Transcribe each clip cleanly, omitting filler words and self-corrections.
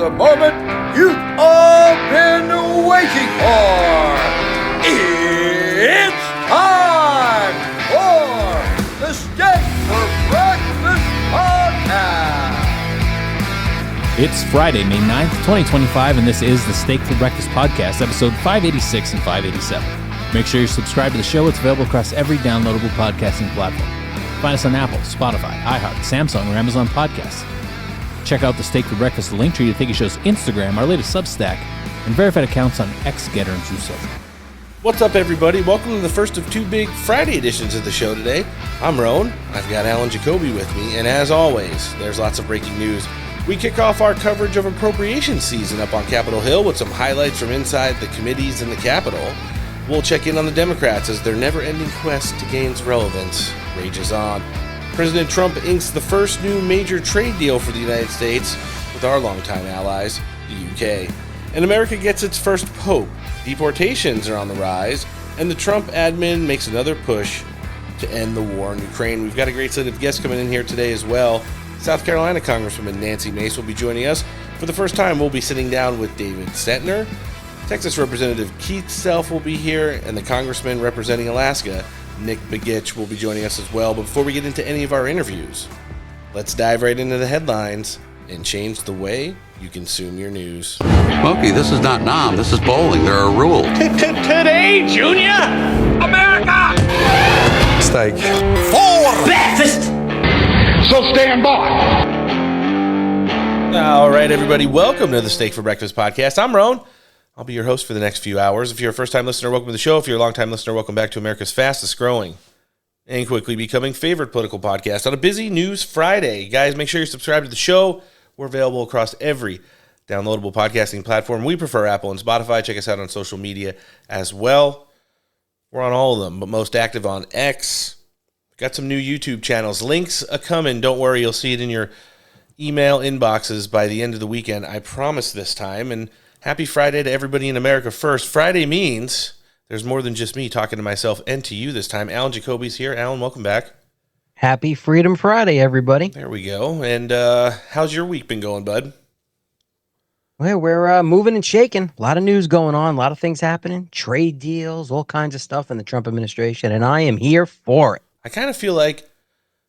the moment you've all been waiting for. It's time for the Steak for Breakfast Podcast. It's Friday, May 9th, 2025, and this is the Steak for Breakfast Podcast, episode 586 and 587. Make sure you subscribe to the show. It's available across every downloadable podcasting platform. Find us on Apple, Spotify, iHeart, Samsung, or Amazon Podcasts. Check out the Steak for Breakfast link tree to take a show's Instagram, our latest Substack, and verified accounts on X, Getter, and True Social. What's up, everybody? Welcome to the first of two big Friday editions of the show today. I'm Roan. I've got Alan Jacoby with me, and as always, there's lots of breaking news. We kick off our coverage of Appropriations season up on Capitol Hill with some highlights from inside the committees in the Capitol. We'll check in on the Democrats as their never-ending quest to gain relevance rages on. President Trump inks the first new major trade deal for the United States with our longtime allies, the UK. And America gets its first pope. Deportations are on the rise, and the Trump admin makes another push to end the war in Ukraine. We've got a great slate of guests coming in here today as well. South Carolina Congresswoman Nancy Mace will be joining us. For the first time, we'll be sitting down with David Sentner. Texas Representative Keith Self will be here, and the Congressman representing Alaska, Nick Begich, will be joining us as well. But before we get into any of our interviews, let's dive right into the headlines and change the way you consume your news. Smokey, this is not Nam. This is bowling. There are rules. Today, Junior, America, Steak for breakfast. So stand by. All right, everybody, welcome to the Steak for Breakfast Podcast. I'm Roan. I'll be your host for the next few hours. If you're a first-time listener, welcome to the show. If you're a long-time listener, welcome back to America's fastest-growing and quickly becoming favorite political podcast on a busy News Friday. Guys, make sure you're subscribed to the show. We're available across every downloadable podcasting platform. We prefer Apple and Spotify. Check us out on social media as well. We're on all of them, but most active on X. Got some new YouTube channels. Links a-coming. Don't worry, you'll see it in your email inboxes by the end of the weekend. I promise this time. And happy Friday to everybody in America first. Friday means there's more than just me talking to myself and to you this time. Alan Jacoby's here. Alan, welcome back. Happy Freedom Friday, everybody. There we go. And how's your week been going, bud? Well, we're moving and shaking. A lot of news going on. A lot of things happening. Trade deals, all kinds of stuff in the Trump administration. And I am here for it. I kind of feel like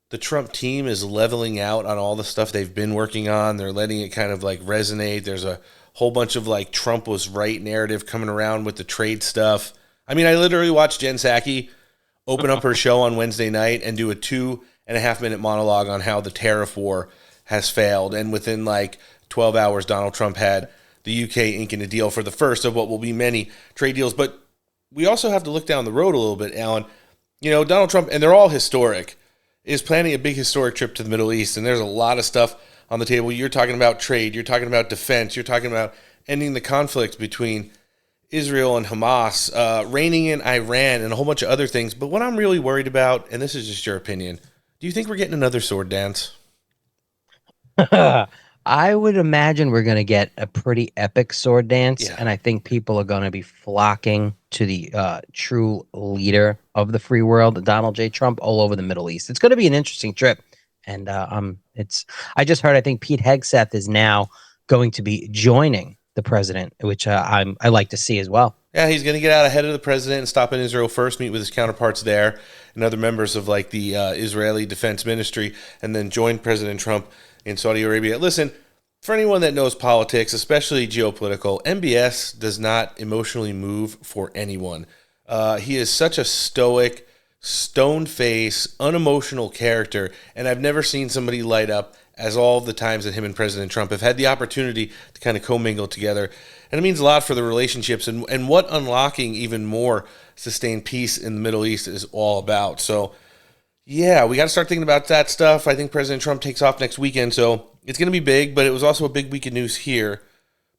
the Trump team is leveling out on all the stuff they've been working on. They're letting it kind of like resonate. There's a whole bunch of like Trump was right narrative coming around with the trade stuff. I mean, I literally watched Jen Psaki open up her show on Wednesday night and do a 2.5-minute monologue on how the tariff war has failed. And within like 12 hours, Donald Trump had the UK inking a deal for the first of what will be many trade deals. But we also have to look down the road a little bit, Alan. You know, Donald Trump, and they're all historic, is planning a big historic trip to the Middle East. And there's a lot of stuff on the table. You're talking about trade. You're talking about defense. You're talking about ending the conflict between Israel and Hamas, reining in Iran, and a whole bunch of other things. But what I'm really worried about, and this is just your opinion, do you think we're getting another sword dance? I would imagine we're going to get a pretty epic sword dance, and I think people are going to be flocking to the true leader of the free world, Donald J. Trump, all over the Middle East. It's going to be an interesting trip. And I just heard, I think Pete Hegseth is now going to be joining the president, which I like to see as well. Yeah, he's going to get out ahead of the president and stop in Israel first, meet with his counterparts there and other members of like the Israeli Defense Ministry, and then join President Trump in Saudi Arabia. Listen, for anyone that knows politics, especially geopolitical, MBS does not emotionally move for anyone. He is such a stoic, stone-faced, unemotional character, and I've never seen somebody light up as all the times that him and President Trump have had the opportunity to kind of commingle together. And it means a lot for the relationships and what unlocking even more sustained peace in the Middle East is all about. So, yeah, we got to start thinking about that stuff. I think President Trump takes off next weekend, so it's going to be big, but it was also a big week of news here.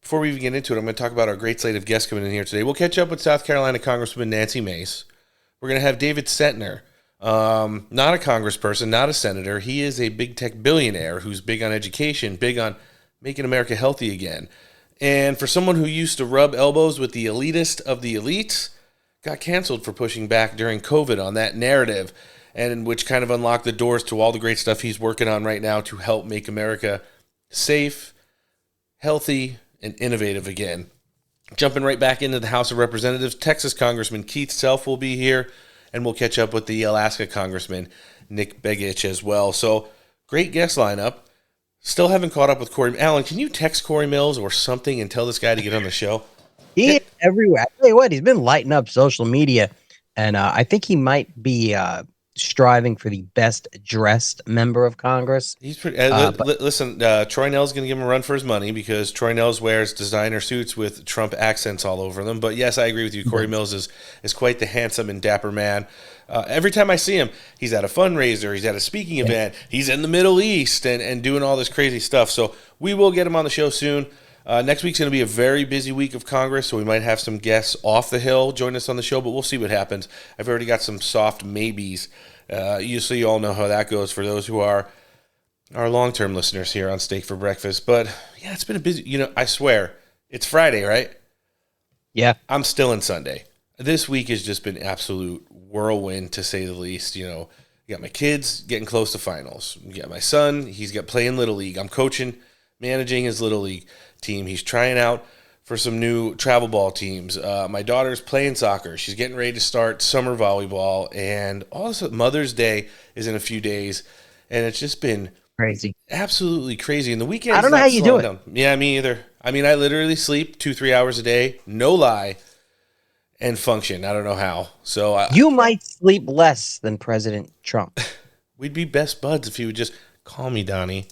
Before we even get into it, I'm going to talk about our great slate of guests coming in here today. We'll catch up with South Carolina Congresswoman Nancy Mace. We're going to have David Sentner, not a congressperson, not a senator. He is a big tech billionaire who's big on education, big on making America healthy again. And for someone who used to rub elbows with the elitist of the elites, got canceled for pushing back during COVID on that narrative, and which kind of unlocked the doors to all the great stuff he's working on right now to help make America safe, healthy, and innovative again. Jumping right back into the House of Representatives, Texas Congressman Keith Self will be here, and we'll catch up with the Alaska Congressman Nick Begich as well. So, great guest lineup. Still haven't caught up with Corey. Alan, can you text Corey Mills or something and tell this guy to get on the show? He is everywhere. I tell you what, he's been lighting up social media, and I think he might be striving for the best dressed member of Congress. He's pretty. Listen, Troy Nell's going to give him a run for his money because Troy Nell's wears designer suits with Trump accents all over them. But yes, I agree with you. Corey Mills is quite the handsome and dapper man. Every time I see him, he's at a fundraiser, he's at a speaking event, he's in the Middle East and doing all this crazy stuff. So we will get him on the show soon. Next week's going to be a very busy week of Congress, so we might have some guests off the Hill join us on the show, but we'll see what happens. I've already got some soft maybes. So you all know how that goes for those who are our long-term listeners here on Steak for Breakfast. But, yeah, it's been a busy, I swear, it's Friday, right? Yeah. I'm still in Sunday. This week has just been absolute whirlwind, to say the least. You got my kids getting close to finals. You got my son, he's got playing Little League. I'm coaching, managing his Little League team. He's trying out for some new travel ball teams. My daughter's playing soccer. She's getting ready to start summer volleyball. And also Mother's Day is in a few days. And it's just been crazy. Absolutely crazy. And the weekend, I don't know how you do it. Down. Yeah, me either. I mean, I literally sleep 2-3 hours a day, no lie, and function. I don't know how. So you might sleep less than President Trump. We'd be best buds if he would just call me, Donnie.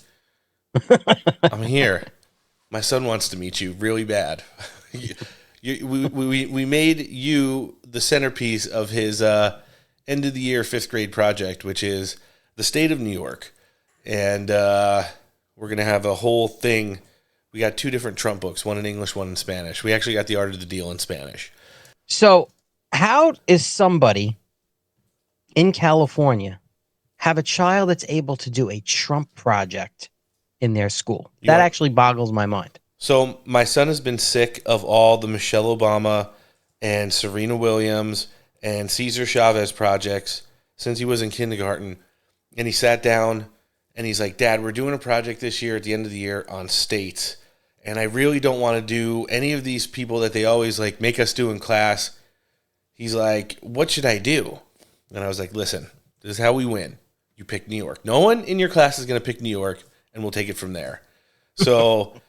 I'm here. My son wants to meet you really bad. We made you the centerpiece of his end of the year 5th grade project, which is the state of New York. And we're going to have a whole thing. We got 2 different Trump books, one in English, one in Spanish. We actually got The Art of the Deal in Spanish. So how is somebody in California have a child that's able to do a Trump project in their school? That actually boggles my mind. So my son has been sick of all the Michelle Obama and Serena Williams and Cesar Chavez projects since he was in kindergarten. And he sat down and he's like, Dad, we're doing a project this year at the end of the year on states. And I really don't want to do any of these people that they always like make us do in class. He's like, what should I do? And I was like, listen, this is how we win. You pick New York. No one in your class is going to pick New York, and we'll take it from there. So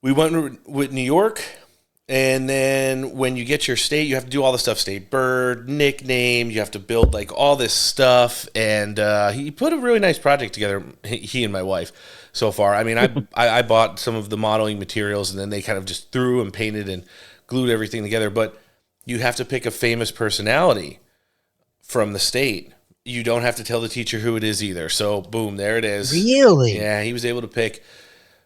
we went with New York, and then when you get your state, you have to do all the stuff, state bird, nickname, you have to build like all this stuff, and he put a really nice project together, he and my wife, so far. I mean, I bought some of the modeling materials, and then they kind of just threw and painted and glued everything together, but you have to pick a famous personality from the state. You don't have to tell the teacher who it is either. So, boom, there it is. Really? Yeah, he was able to pick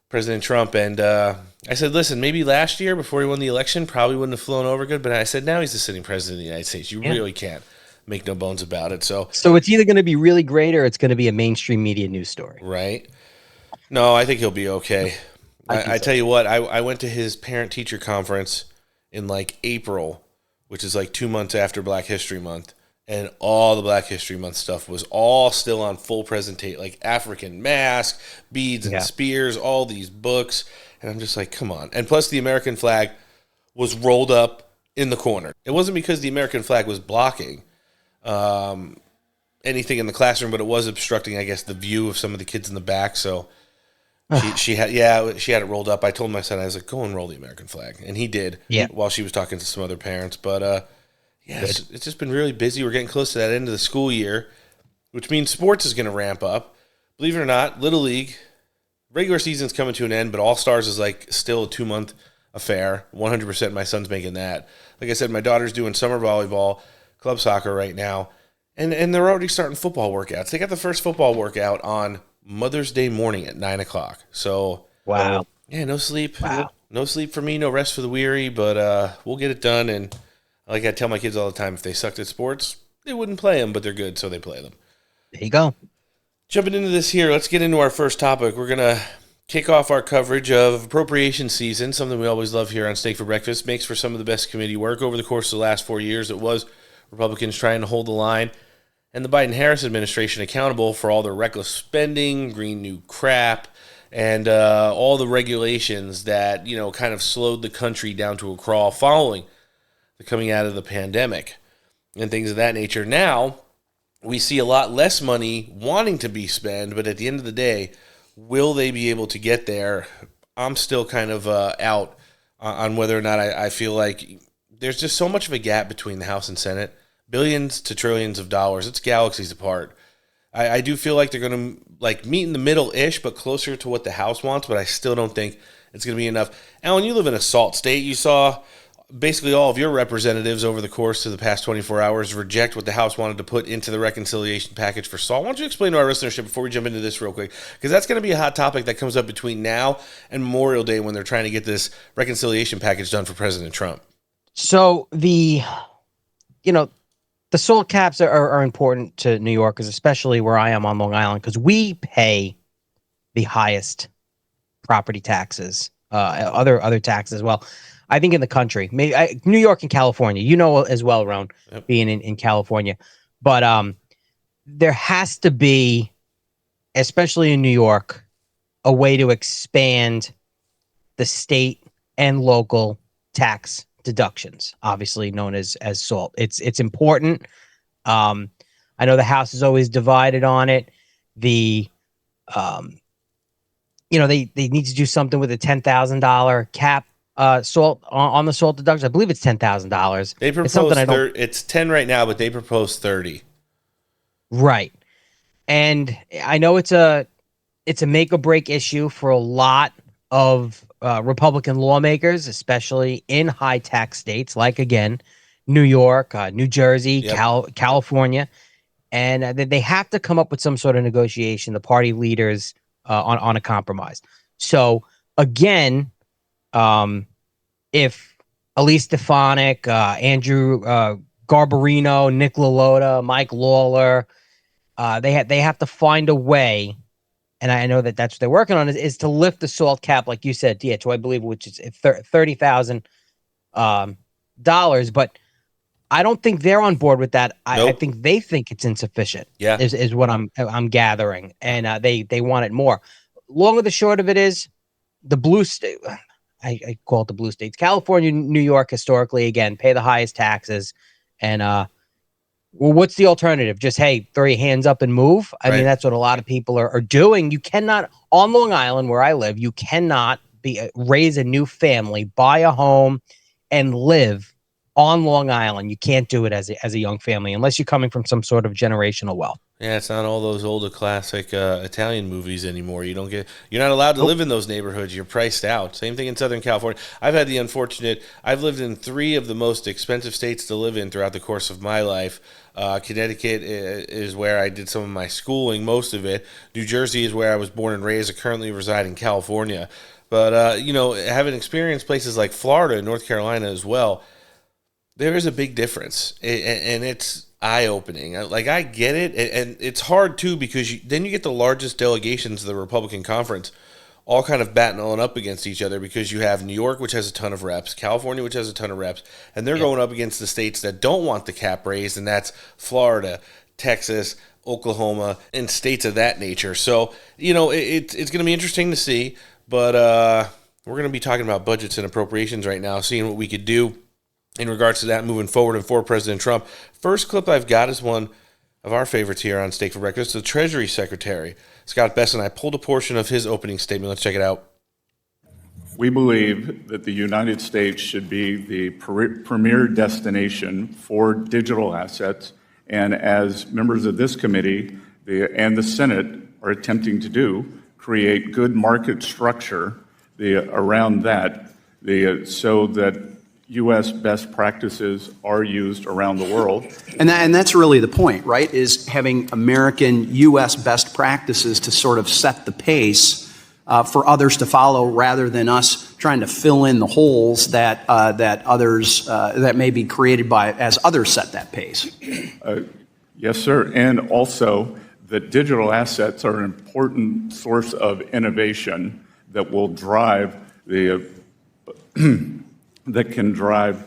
President Trump. And I said, listen, maybe last year before he won the election, probably wouldn't have flown over good. But I said, now he's the sitting president of the United States. You really can't make no bones about it. So it's either going to be really great or it's going to be a mainstream media news story. Right. No, I think he'll be okay. I tell you what, I went to his parent-teacher conference in like April, which is like 2 months after Black History Month. And all the Black History Month stuff was all still on full presentation, like African mask, beads and spears, all these books. And I'm just like, come on. And plus the American flag was rolled up in the corner. It wasn't because the American flag was blocking anything in the classroom, but it was obstructing, I guess, the view of some of the kids in the back. So she had it rolled up. I told my son, I was like, go and roll the American flag. And he did while she was talking to some other parents. But it's just been really busy. We're getting close to that end of the school year, which means sports is going to ramp up. Believe it or not, Little League, regular season's coming to an end, but All-Stars is like still a 2-month affair. 100% my son's making that. Like I said, my daughter's doing summer volleyball, club soccer right now, and they're already starting football workouts. They got the first football workout on Mother's Day morning at 9 o'clock. So, wow. Yeah, no sleep. Wow. No sleep for me, no rest for the weary, but we'll get it done. And like I tell my kids all the time, if they sucked at sports, they wouldn't play them, but they're good, so they play them. There you go. Jumping into this here, let's get into our first topic. We're going to kick off our coverage of appropriations season, something we always love here on Steak for Breakfast. Makes for some of the best committee work. Over the course of the last 4 years, it was Republicans trying to hold the line and the Biden-Harris administration accountable for all their reckless spending, green new crap, and all the regulations that, kind of slowed the country down to a crawl following the coming out of the pandemic and things of that nature. Now, we see a lot less money wanting to be spent, but at the end of the day, will they be able to get there? I'm still kind of out on whether or not I feel like there's just so much of a gap between the House and Senate. Billions to trillions of dollars. It's galaxies apart. I do feel like they're going to meet in the middle-ish, but closer to what the House wants, but I still don't think it's going to be enough. Alan, you live in a SALT state. You saw basically all of your representatives over the course of the past 24 hours reject what the House wanted to put into the reconciliation package for SALT. Why don't you explain to our listenership before we jump into this real quick? Because that's going to be a hot topic that comes up between now and Memorial Day when they're trying to get this reconciliation package done for President Trump. So the SALT caps are important to New Yorkers, especially where I am on Long Island, because we pay the highest property taxes, other taxes as well. I think in the country, New York and California, as well, Ron, yep, being in California. But there has to be, especially in New York, a way to expand the state and local tax deductions, obviously known as SALT. It's important. I know the House is always divided on it. They need to do something with a $10,000 cap. SALT on the SALT deduction. I believe it's $10,000. They propose it's 10 right now, but they propose 30. Right, and I know it's a make or break issue for a lot of Republican lawmakers, especially in high tax states like, again, New York, New Jersey, yep, California, and they have to come up with some sort of negotiation. The party leaders on a compromise. So again. If Elise Stefanik, Andrew Garbarino, Nick LaLota, Mike Lawler, they have to find a way, and I know that that's what they're working on, is to lift the SALT cap, like you said, to I believe, which is $30,000. But I don't think they're on board with that. Nope. I think they think it's insufficient. Yeah, is what I'm gathering, and they want it more. Long of the short of it is, the blue state. I call it the blue states. California, New York, historically, again, pay the highest taxes. And what's the alternative? Just, hey, throw your hands up and move? I mean, that's what a lot of people are doing. You cannot, on Long Island, where I live, you cannot raise a new family, buy a home, and live on Long Island. You can't do it as a young family unless you're coming from some sort of generational wealth. Yeah, it's not all those older classic Italian movies anymore. You're not allowed to live in those neighborhoods. You're priced out. Same thing in Southern California. I've lived in 3 of the most expensive states to live in throughout the course of my life. Connecticut is where I did some of my schooling, most of it. New Jersey is where I was born and raised. I currently reside in California. But, having experienced places like Florida and North Carolina as well, there is a big difference. And it's eye-opening. I get it, and it's hard too, because then you get the largest delegations of the Republican conference all kind of battling up against each other, because you have New York, which has a ton of reps, California, which has a ton of reps, and they're going up against the states that don't want the cap raised, and that's Florida, Texas, Oklahoma, and states of that nature. So, it's going to be interesting to see, but we're going to be talking about budgets and appropriations right now, seeing what we could do in regards to that moving forward and for President Trump. First clip I've got is one of our favorites here on Steak for Breakfast, the Treasury Secretary, Scott Bessent. I pulled a portion of his opening statement. Let's check it out. We believe that the United States should be the premier destination for digital assets, and as members of this committee and the Senate are attempting to do, create good market structure around that, so that U.S. best practices are used around the world. And that's really the point, right, is having American U.S. best practices to sort of set the pace for others to follow, rather than us trying to fill in the holes that others that may be created as others set that pace. Yes, sir. And also that digital assets are an important source of innovation that will drive that can drive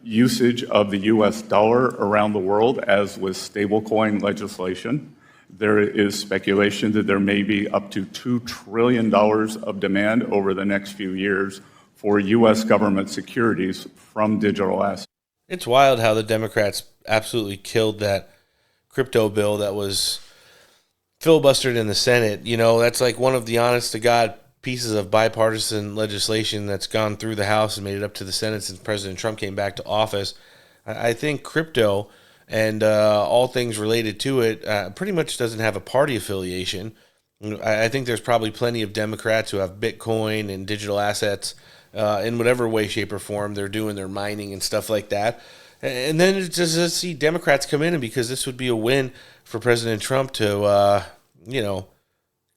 usage of the U.S. dollar around the world, as with stablecoin legislation, there is speculation that there may be up to $2 trillion of demand over the next few years for U.S. government securities from digital assets. It's wild how the Democrats absolutely killed that crypto bill that was filibustered in the Senate. You know, that's like one of the honest-to-God pieces of bipartisan legislation that's gone through the House and made it up to the Senate since President Trump came back to office. I think crypto and all things related to it pretty much doesn't have a party affiliation. I think there's probably plenty of Democrats who have Bitcoin and digital assets in whatever way, shape, or form they're doing their mining and stuff like that. And then just to see Democrats come in, and because this would be a win for President Trump to,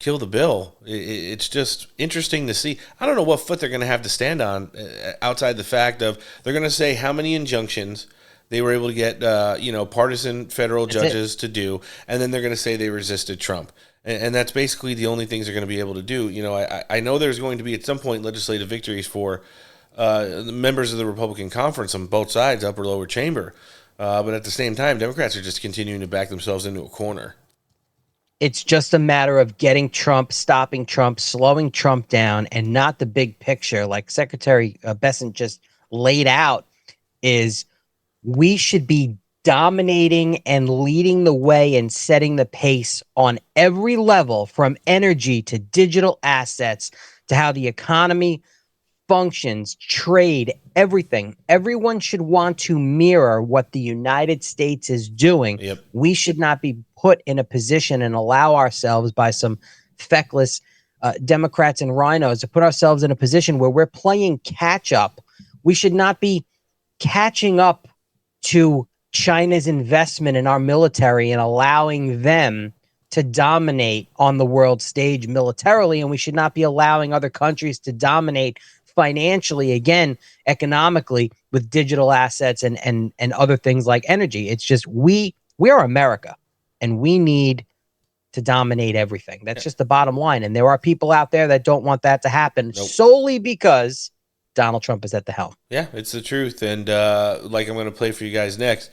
kill the bill. It's just interesting to see. I don't know what foot they're going to have to stand on outside the fact of they're going to say how many injunctions they were able to get, partisan federal judges to do, and then they're going to say they resisted Trump. And that's basically the only things they're going to be able to do. You know, I know there's going to be at some point legislative victories for the members of the Republican conference on both sides, upper, lower chamber. But at the same time, Democrats are just continuing to back themselves into a corner. It's just a matter of getting Trump, stopping Trump, slowing Trump down, and not the big picture. Like Secretary Bessent just laid out, is we should be dominating and leading the way and setting the pace on every level, from energy to digital assets to how the economy functions, trade, everything. Everyone should want to mirror what the United States is doing. Yep. We should not be put in a position and allow ourselves by some feckless Democrats and rhinos to put ourselves in a position where we're playing catch up. We should not be catching up to China's investment in our military and allowing them to dominate on the world stage militarily. And we should not be allowing other countries to dominate financially, again, economically, with digital assets and other things like energy. It's just we are America, and we need to dominate everything. That's just the bottom line. And there are people out there that don't want that to happen solely because Donald Trump is at the helm. Yeah, it's the truth. And like I'm going to play for you guys next,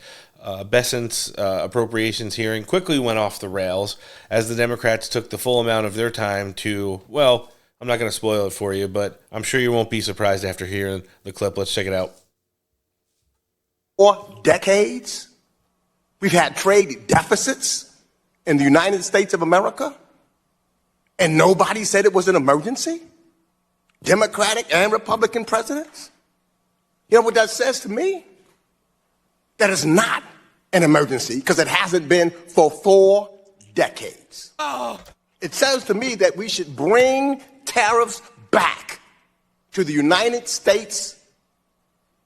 Bessent's appropriations hearing quickly went off the rails as the Democrats took the full amount of their time to, well, I'm not going to spoil it for you, but I'm sure you won't be surprised after hearing the clip. Let's check it out. For decades, we've had trade deficits in the United States of America, and nobody said it was an emergency? Democratic and Republican presidents? You know what that says to me? That it's not an emergency, because it hasn't been for 4 decades. It says to me that we should bring tariffs back to the United States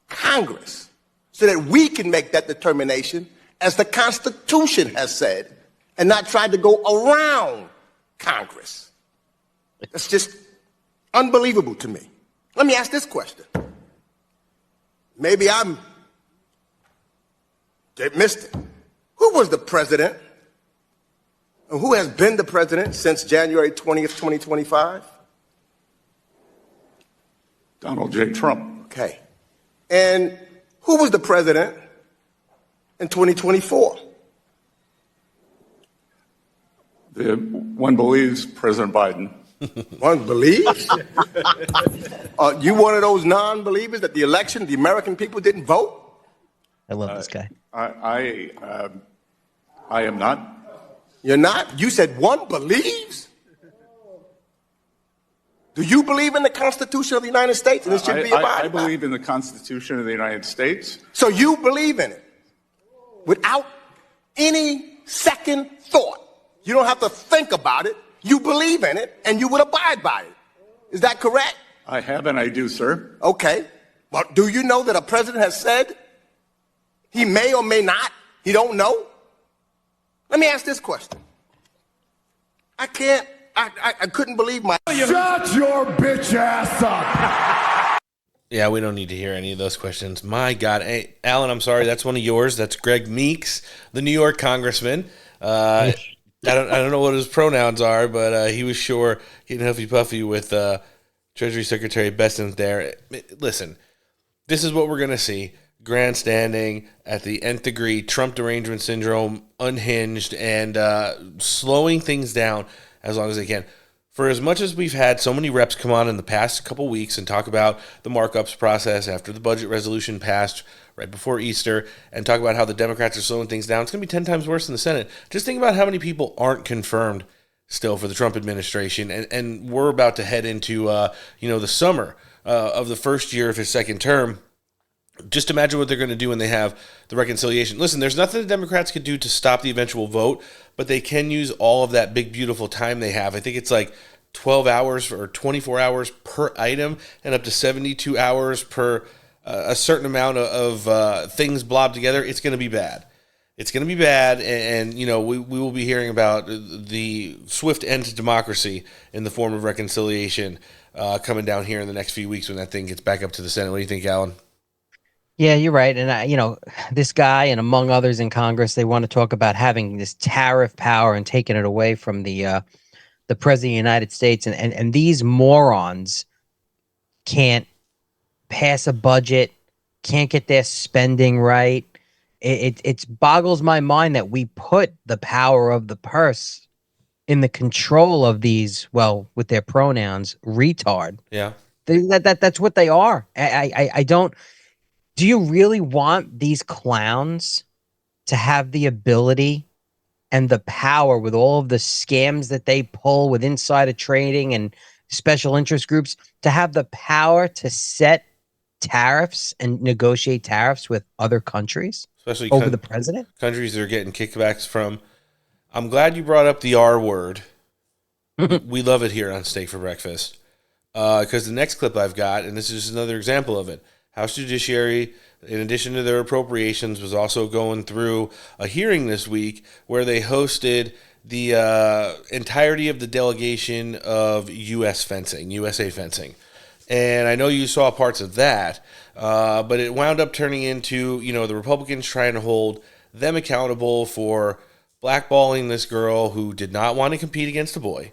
Congress so that we can make that determination as the Constitution has said, and not try to go around Congress. That's just unbelievable to me. Let me ask this question. Maybe I missed it. Who was the president, and who has been the president since January 20th, 2025? Donald J. Trump. Okay. And who was the president in 2024? One believes President Biden. One believes? You one of those non-believers that the election, the American people didn't vote? I love this guy. I am not. You're not? You said one believes? Do you believe in the Constitution of the United States and it should be abided by? I believe in the Constitution of the United States. So you believe in it without any second thought. You don't have to think about it. You believe in it and you would abide by it. Is that correct? I have and I do, sir. Okay. Well, do you know that a president has said he may or may not? He don't know? Let me ask this question. I couldn't believe my... Shut your bitch ass up. Yeah, we don't need to hear any of those questions. My God. Hey, Alan, I'm sorry. That's one of yours. That's Greg Meeks, the New York congressman. I don't know what his pronouns are, but he was sure getting huffy puffy with Treasury Secretary Bessent there. Listen, this is what we're going to see. grandstanding at the nth degree, Trump derangement syndrome, unhinged, and slowing things down as long as they can. For as much as we've had so many reps come on in the past couple weeks and talk about the markups process after the budget resolution passed right before Easter and talk about how the Democrats are slowing things down, it's going to be 10 times worse in the Senate. Just think about how many people aren't confirmed still for the Trump administration. And we're about to head into, the summer of the first year of his second term. Just imagine what they're going to do when they have the reconciliation. Listen, there's nothing the Democrats could do to stop the eventual vote, but they can use all of that big, beautiful time they have. I think it's like 12 hours or 24 hours per item and up to 72 hours per a certain amount of things blobbed together. It's going to be bad. It's going to be bad, and we will be hearing about the swift end to democracy in the form of reconciliation coming down here in the next few weeks when that thing gets back up to the Senate. What do you think, Alan? Yeah, you're right. And, this guy and among others in Congress, they want to talk about having this tariff power and taking it away from the president of the United States. And these morons can't pass a budget, can't get their spending right. It boggles my mind that we put the power of the purse in the control of these, well, with their pronouns, retard. Yeah. That's what they are. I don't... Do you really want these clowns to have the ability and the power with all of the scams that they pull with insider trading and special interest groups to have the power to set tariffs and negotiate tariffs with other countries, especially over the president? Countries that are getting kickbacks from. I'm glad you brought up the R word. We love it here on Steak for Breakfast because the next clip I've got, and this is just another example of it. House Judiciary, in addition to their appropriations, was also going through a hearing this week where they hosted the entirety of the delegation of USA fencing. And I know you saw parts of that, but it wound up turning into, the Republicans trying to hold them accountable for blackballing this girl who did not want to compete against a boy.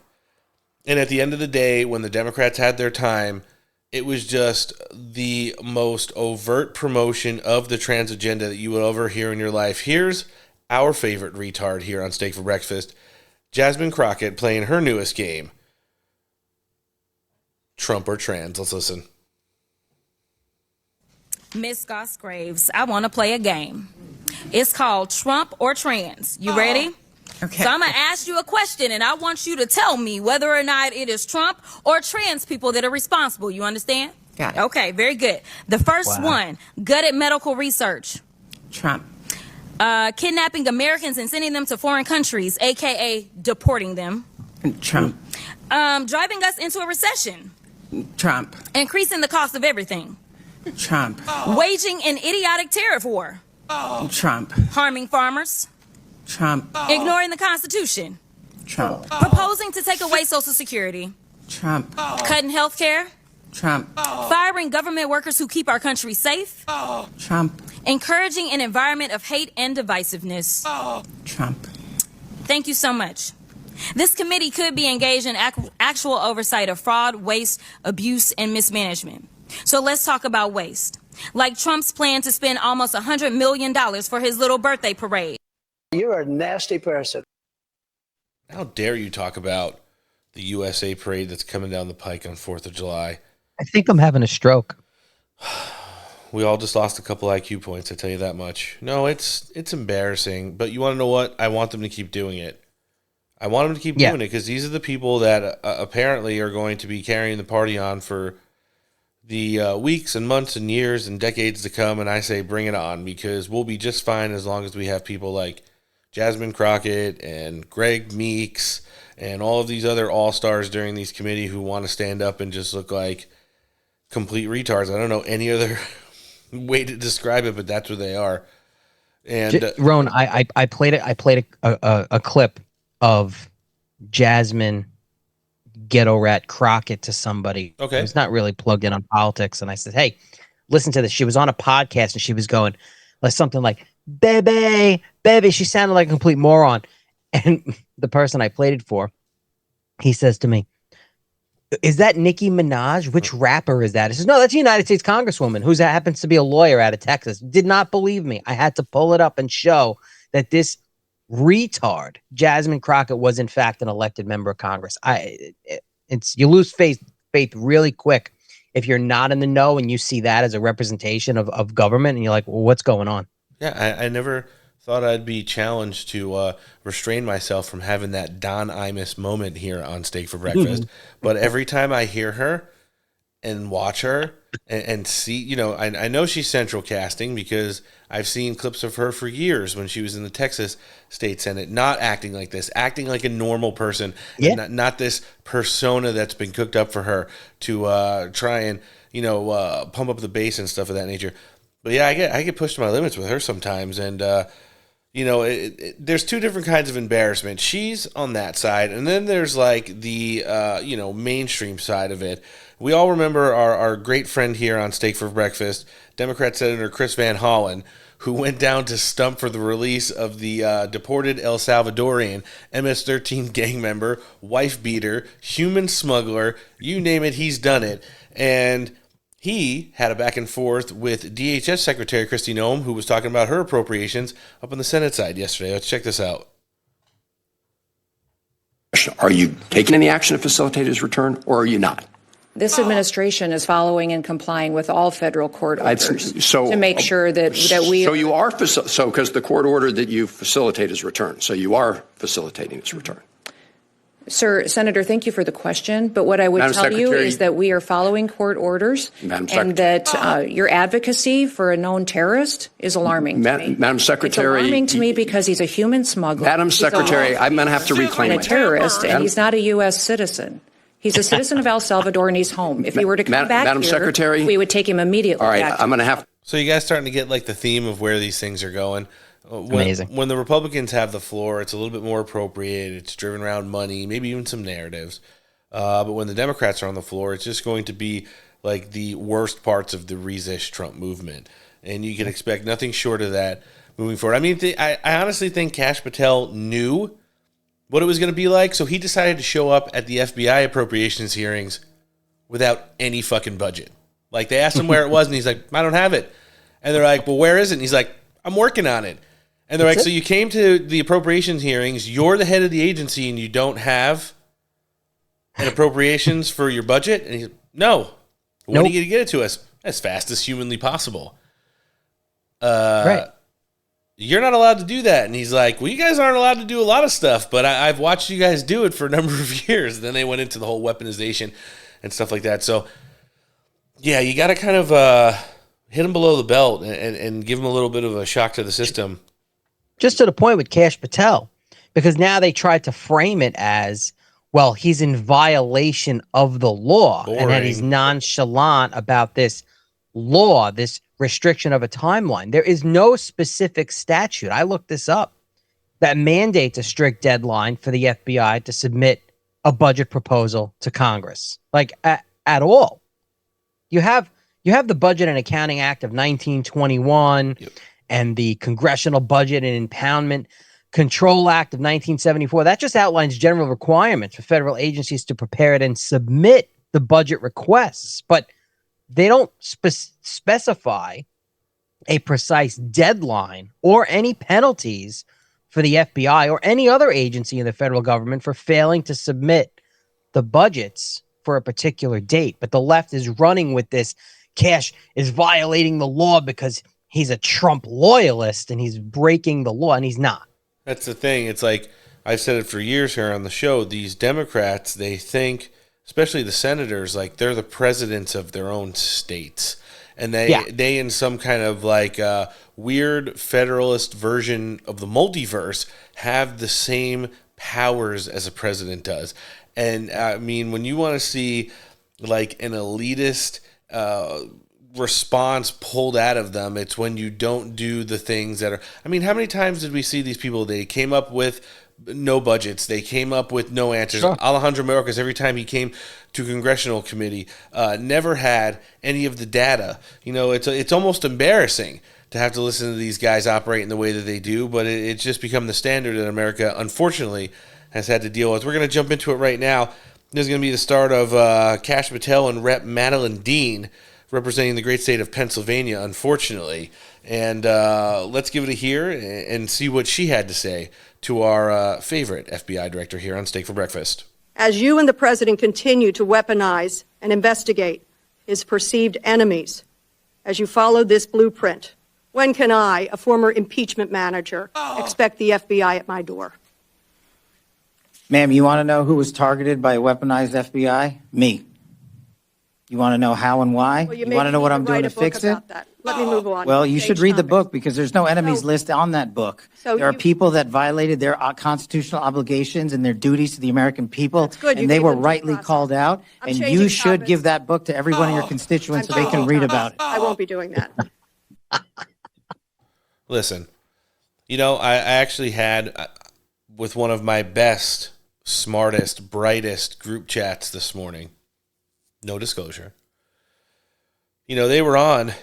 And at the end of the day, when the Democrats had their time, it was just the most overt promotion of the trans agenda that you will ever hear in your life. Here's our favorite retard here on Steak for Breakfast, Jasmine Crockett, playing her newest game, Trump or Trans. Let's listen. Miss Gosgraves, I want to play a game. It's called Trump or Trans. You ready? Okay. So I'm going to ask you a question, and I want you to tell me whether or not it is Trump or trans people that are responsible. You understand? Got it. Okay, very good. The first one, gutted medical research. Trump. Kidnapping Americans and sending them to foreign countries, a.k.a. deporting them. Trump. Driving us into a recession. Trump. Increasing the cost of everything. Trump. Waging an idiotic tariff war. Trump. Harming farmers. Trump. Ignoring the Constitution. Trump. Proposing to take away Social Security. Trump. Cutting health care. Trump. Firing government workers who keep our country safe. Trump. Encouraging an environment of hate and divisiveness. Trump. Thank you so much. This committee could be engaged in actual oversight of fraud, waste, abuse, and mismanagement. So let's talk about waste. Like Trump's plan to spend almost $100 million for his little birthday parade. You're a nasty person. How dare you talk about the USA parade that's coming down the pike on 4th of July? I think I'm having a stroke. We all just lost a couple IQ points, I tell you that much. No, it's embarrassing, but you want to know what? I want them to keep doing it. I want them to keep doing it because these are the people that apparently are going to be carrying the party on for the weeks and months and years and decades to come, and I say bring it on because we'll be just fine as long as we have people like Jasmine Crockett and Greg Meeks and all of these other all-stars during these committee who want to stand up and just look like complete retards. I don't know any other way to describe it, but that's what they are. And Ron, I played it. I played a clip of Jasmine Ghetto Rat Crockett to somebody. Okay. Who's not really plugged in on politics, and I said, "Hey, listen to this." She was on a podcast and she was going like something like "baby, baby." She sounded like a complete moron. And the person I played it for, he says to me, is that Nicki Minaj? Which rapper is that? He says, no, that's a United States Congresswoman who happens to be a lawyer out of Texas. Did not believe me. I had to pull it up and show that this retard, Jasmine Crockett, was in fact an elected member of Congress. You lose faith really quick if you're not in the know and you see that as a representation of government and you're like, well, what's going on? Yeah, I never thought I'd be challenged to restrain myself from having that Don Imus moment here on Steak for Breakfast. But every time I hear her and watch her and see, I know she's central casting because I've seen clips of her for years when she was in the Texas State Senate, not acting like this, acting like a normal person, and not this persona that's been cooked up for her to try and, pump up the base and stuff of that nature. But yeah, I get pushed to my limits with her sometimes, and there's two different kinds of embarrassment. She's on that side, and then there's like the mainstream side of it. We all remember our great friend here on Steak for Breakfast, Democrat Senator Chris Van Hollen, who went down to stump for the release of the deported El Salvadorian MS-13 gang member, wife beater, human smuggler, you name it, he's done it. And he had a back and forth with DHS Secretary Kristi Noem, who was talking about her appropriations up on the Senate side yesterday. Let's check this out. Are you taking any action to facilitate his return, or are you not? This administration is following and complying with all federal court orders to make sure that we... So you are, because the court ordered that you facilitate his return, so you are facilitating his return. Sir, Senator, thank you for the question. But what I would tell you is that we are following court orders and that your advocacy for a known terrorist is alarming to me. Madam Secretary. It's alarming to me because he's a human smuggler. Madam Secretary, I'm going to have to reclaim a terrorist, and he's not a U.S. citizen. He's a citizen of El Salvador, and he's home. If he were to come back Madam here, Secretary, we would take him immediately. All right, back I'm going to have... So you guys starting to get like the theme of where these things are going. Amazing. When the Republicans have the floor, it's a little bit more appropriate. It's driven around money, maybe even some narratives. But when the Democrats are on the floor, it's just going to be like the worst parts of the resist Trump movement. And you can expect nothing short of that moving forward. I mean, I honestly think Kash Patel knew what it was going to be like, so he decided to show up at the FBI appropriations hearings without any fucking budget. Like, they asked him where it was, and he's like, I don't have it. And they're like, well, where is it? And he's like, I'm working on it. And they're like, so you came to the appropriations hearings, you're the head of the agency, and you don't have an appropriations for your budget? And he's no. When are you going to get it to us? As fast as humanly possible. Right. You're not allowed to do that. And he's like, well, you guys aren't allowed to do a lot of stuff, but I've watched you guys do it for a number of years. And then they went into the whole weaponization and stuff like that. So, yeah, you got to kind of hit them below the belt and give them a little bit of a shock to the system. Just to the point with Kash Patel, because now they tried to frame it as, well, he's in violation of the law. Boring. And that he's nonchalant about this law, this restriction of a timeline. There is no specific statute, I looked this up, that mandates a strict deadline for the FBI to submit a budget proposal to Congress, like at all. You have the Budget and Accounting Act of 1921 and the Congressional Budget and Impoundment Control Act of 1974. That just outlines general requirements for federal agencies to prepare it and submit the budget requests, but they don't specify a precise deadline or any penalties for the FBI or any other agency in the federal government for failing to submit the budgets for a particular date. But the left is running with this. Kash is violating the law because he's a Trump loyalist and he's breaking the law, and he's not. That's the thing. It's like I've said it for years here on the show. These Democrats, they think, especially the senators, like they're the presidents of their own states. And they in some kind of like weird federalist version of the multiverse have the same powers as a president does. And I mean, when you want to see like an elitist response pulled out of them, it's when you don't do the things that are, I mean, how many times did we see these people? They came up with no budgets. They came up with no answers. Sure. Alejandro Mayorkas, every time he came to congressional committee, never had any of the data. You know, it's almost embarrassing to have to listen to these guys operate in the way that they do, but it's just become the standard that America, unfortunately, has had to deal with. We're going to jump into it right now. This is going to be the start of Kash Patel and Rep. Madeline Dean representing the great state of Pennsylvania, unfortunately. And let's give it a hear and see what she had to say to our favorite FBI director here on Steak for Breakfast. As you and the president continue to weaponize and investigate his perceived enemies, as you follow this blueprint, when can I, a former impeachment manager, expect the FBI at my door? Ma'am, you want to know who was targeted by a weaponized FBI? Me. You want to know how and why? Well, you want to know what I'm doing to fix it? Let me move on. Well, you should read the book because there's no enemies list on that book. There are people that violated their constitutional obligations and their duties to the American people, and they were rightly called out. And you should give that book to every one of your constituents so they can read about it. I won't be doing that. Listen, you know, I actually had with one of my best, smartest, brightest group chats this morning. No disclosure. You know, they were on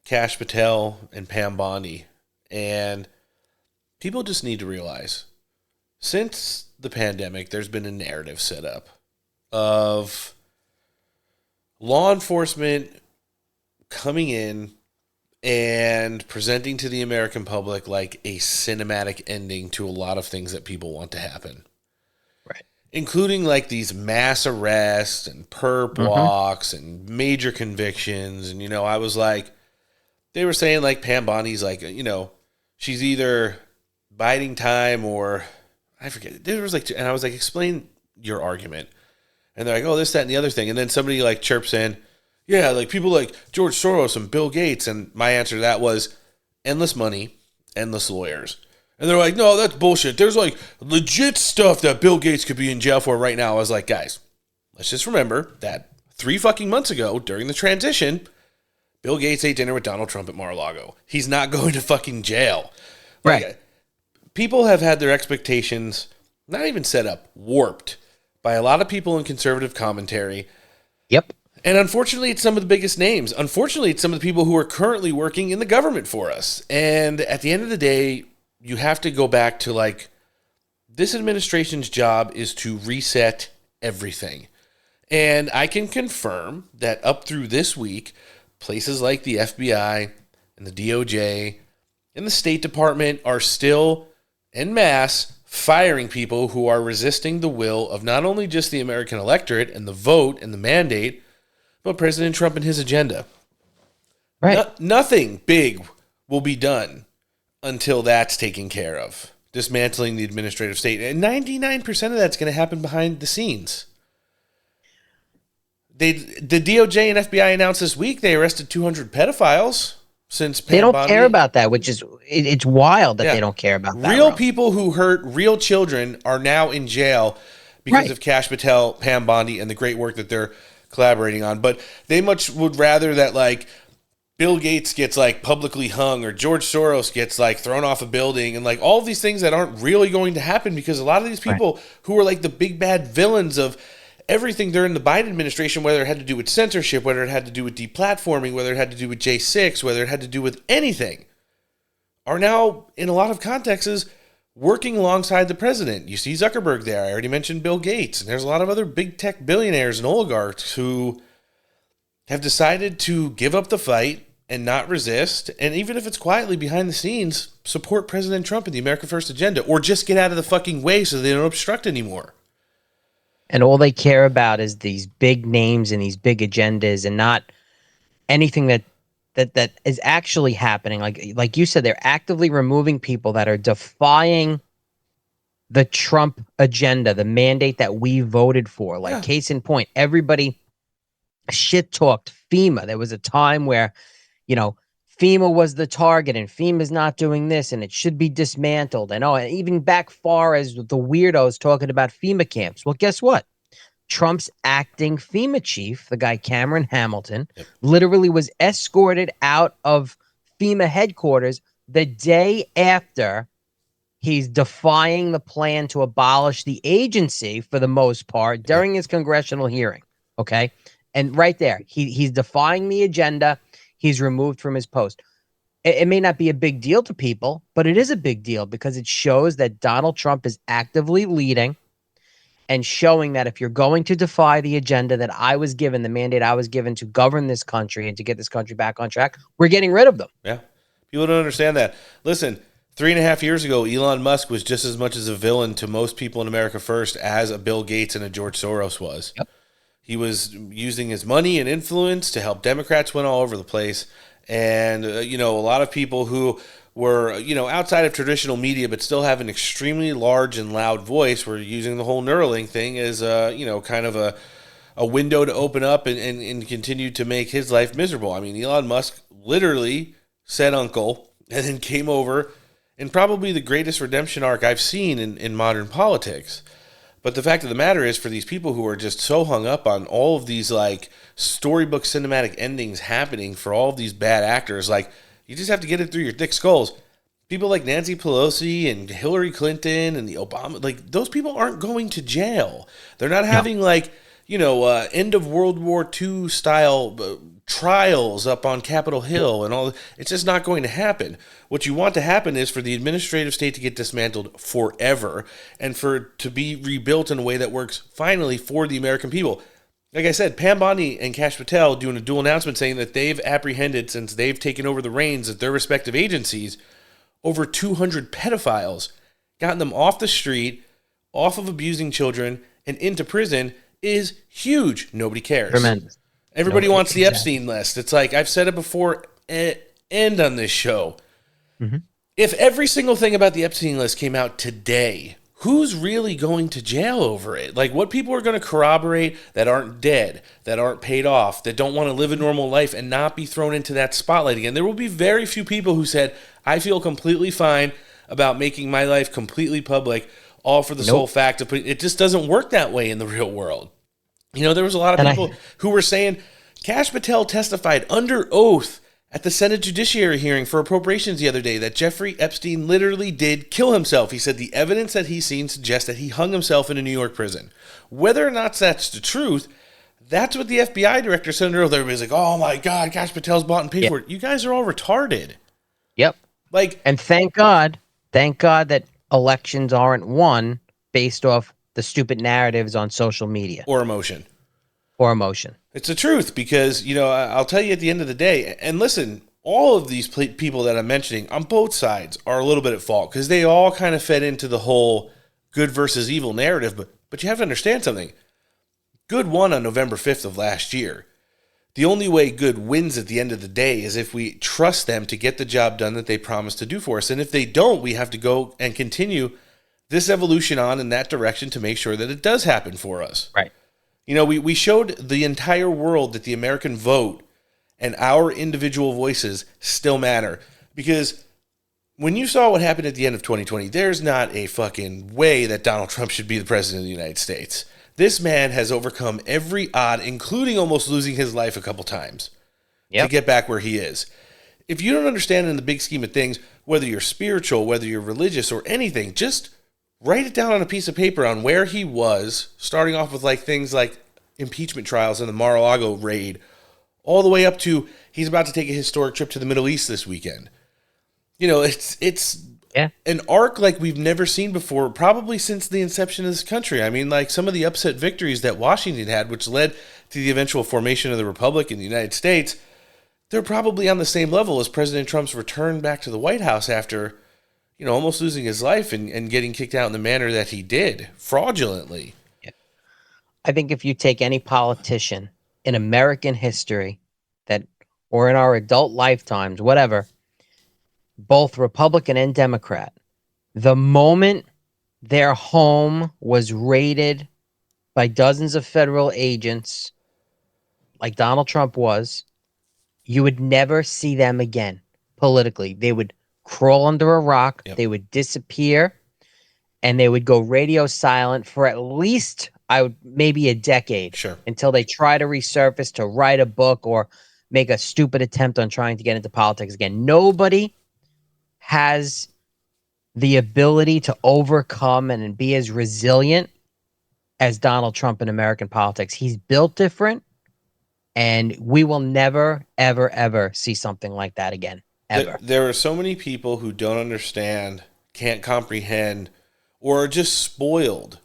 Kash Patel and Pam Bondi, and people just need to realize, since the pandemic, there's been a narrative set up of law enforcement coming in and presenting to the American public like a cinematic ending to a lot of things that people want to happen. Including like these mass arrests and perp walks and major convictions. And, you know, I was like, they were saying like Pam Bondi's like, you know, she's either biding time or I forget. There was like, and I was like, explain your argument. And they're like, oh, this, that, and the other thing. And then somebody like chirps in, yeah, like people like George Soros and Bill Gates. And my answer to that was endless money, endless lawyers. And they're like, no, that's bullshit. There's like legit stuff that Bill Gates could be in jail for right now. I was like, guys, let's just remember that 3 fucking months ago during the transition, Bill Gates ate dinner with Donald Trump at Mar-a-Lago. He's not going to fucking jail. Right. Like, people have had their expectations not even set up, warped by a lot of people in conservative commentary. Yep. And unfortunately, it's some of the biggest names. Unfortunately, it's some of the people who are currently working in the government for us. And at the end of the day, you have to go back to like, this administration's job is to reset everything. And I can confirm that up through this week, places like the FBI and the DOJ and the State Department are still en masse firing people who are resisting the will of not only just the American electorate and the vote and the mandate, but President Trump and his agenda. Right. Nothing big will be done until that's taken care of. Dismantling the administrative state. And 99% of that's going to happen behind the scenes. The DOJ and FBI announced this week they arrested 200 pedophiles since They don't Bondi. care about that, which is, it's wild that they don't care about that. Real people who hurt real children are now in jail because of Kash Patel, Pam Bondi, and the great work that they're collaborating on. But they much would rather that like Bill Gates gets like publicly hung or George Soros gets like thrown off a building and like all of these things that aren't really going to happen because a lot of these people who are like the big bad villains of everything during the Biden administration, whether it had to do with censorship, whether it had to do with deplatforming, whether it had to do with J6, whether it had to do with anything, are now in a lot of contexts working alongside the president. You see Zuckerberg there. I already mentioned Bill Gates. And there's a lot of other big tech billionaires and oligarchs who have decided to give up the fight and not resist, and even if it's quietly behind the scenes, support President Trump and the America First agenda, or just get out of the fucking way so they don't obstruct anymore. And all they care about is these big names and these big agendas, and not anything that is actually happening. Like you said, they're actively removing people that are defying the Trump agenda, the mandate that we voted for. Like case in point, everybody shit talked FEMA. There was a time where, you know, FEMA was the target and FEMA's not doing this and it should be dismantled. And even back far as the weirdos talking about FEMA camps. Well, guess what? Trump's acting FEMA chief, the guy Cameron Hamilton, literally was escorted out of FEMA headquarters the day after he's defying the plan to abolish the agency for the most part during his congressional hearing. Okay. And right there, he's defying the agenda. He's removed from his post. It may not be a big deal to people, but it is a big deal because it shows that Donald Trump is actively leading and showing that if you're going to defy the agenda that I was given, the mandate I was given to govern this country and to get this country back on track, we're getting rid of them. Yeah. People don't understand that. Listen, 3.5 years ago, Elon Musk was just as much as a villain to most people in America First as a Bill Gates and a George Soros was. Yep. He was using his money and influence to help Democrats win all over the place. And, a lot of people who were, outside of traditional media, but still have an extremely large and loud voice, were using the whole Neuralink thing as, kind of a window to open up and continue to make his life miserable. I mean, Elon Musk literally said uncle and then came over in probably the greatest redemption arc I've seen in modern politics. But the fact of the matter is, for these people who are just so hung up on all of these like storybook cinematic endings happening for all of these bad actors, like, you just have to get it through your thick skulls. People like Nancy Pelosi and Hillary Clinton and the Obama, like, those people aren't going to jail. They're not having end of World War II style trials up on Capitol Hill and all. It's just not going to happen. What you want to happen is for the administrative state to get dismantled forever and for it to be rebuilt in a way that works finally for the American people. Like I said, Pam Bondi and Kash Patel doing a dual announcement saying that they've apprehended, since they've taken over the reins at their respective agencies, over 200 pedophiles, gotten them off the street, off of abusing children, and into prison is huge. Nobody cares. Tremendous. Everybody wants the Epstein list. It's like, I've said it before and on this show. Mm-hmm. If every single thing about the Epstein list came out today, who's really going to jail over it? Like, what people are going to corroborate that aren't dead, that aren't paid off, that don't want to live a normal life and not be thrown into that spotlight again? There will be very few people who said, I feel completely fine about making my life completely public, all for the sole fact of it just doesn't work that way in the real world. There was a lot of people who were saying Kash Patel testified under oath at the Senate Judiciary hearing for Appropriations the other day that Jeffrey Epstein literally did kill himself. He said the evidence that he's seen suggests that he hung himself in a New York prison. Whether or not that's the truth, that's what the FBI director said earlier. Everybody's like, oh my God, Kash Patel's bought and paid for it. You guys are all retarded. Yep. And thank God that elections aren't won based off the stupid narratives on social media. Or emotion. It's the truth, because, I'll tell you at the end of the day, and listen, all of these people that I'm mentioning on both sides are a little bit at fault because they all kind of fed into the whole good versus evil narrative. But you have to understand something. Good won on November 5th of last year. The only way good wins at the end of the day is if we trust them to get the job done that they promised to do for us. And if they don't, we have to go and continue this evolution on in that direction to make sure that it does happen for us. Right. We showed the entire world that the American vote and our individual voices still matter. Because when you saw what happened at the end of 2020, there's not a fucking way that Donald Trump should be the president of the United States. This man has overcome every odd, including almost losing his life a couple times to get back where he is. If you don't understand in the big scheme of things, whether you're spiritual, whether you're religious or anything, just write it down on a piece of paper on where he was, starting off with things like impeachment trials and the Mar-a-Lago raid, all the way up to he's about to take a historic trip to the Middle East this weekend. It's an arc like we've never seen before, probably since the inception of this country. I mean, some of the upset victories that Washington had, which led to the eventual formation of the Republic in the United States, they're probably on the same level as President Trump's return back to the White House after almost losing his life and getting kicked out in the manner that he did, fraudulently. Yeah. I think if you take any politician in American history or in our adult lifetimes, whatever, both Republican and Democrat, the moment their home was raided by dozens of federal agents, like Donald Trump was, you would never see them again politically. They would crawl under a rock, they would disappear, and they would go radio silent for at least maybe a decade. Sure. Until they try to resurface to write a book or make a stupid attempt on trying to get into politics again. Nobody has the ability to overcome and be as resilient as Donald Trump in American politics. He's built different, and we will never, ever, ever see something like that again. Ever. There are so many people who don't understand, can't comprehend, or are just spoiled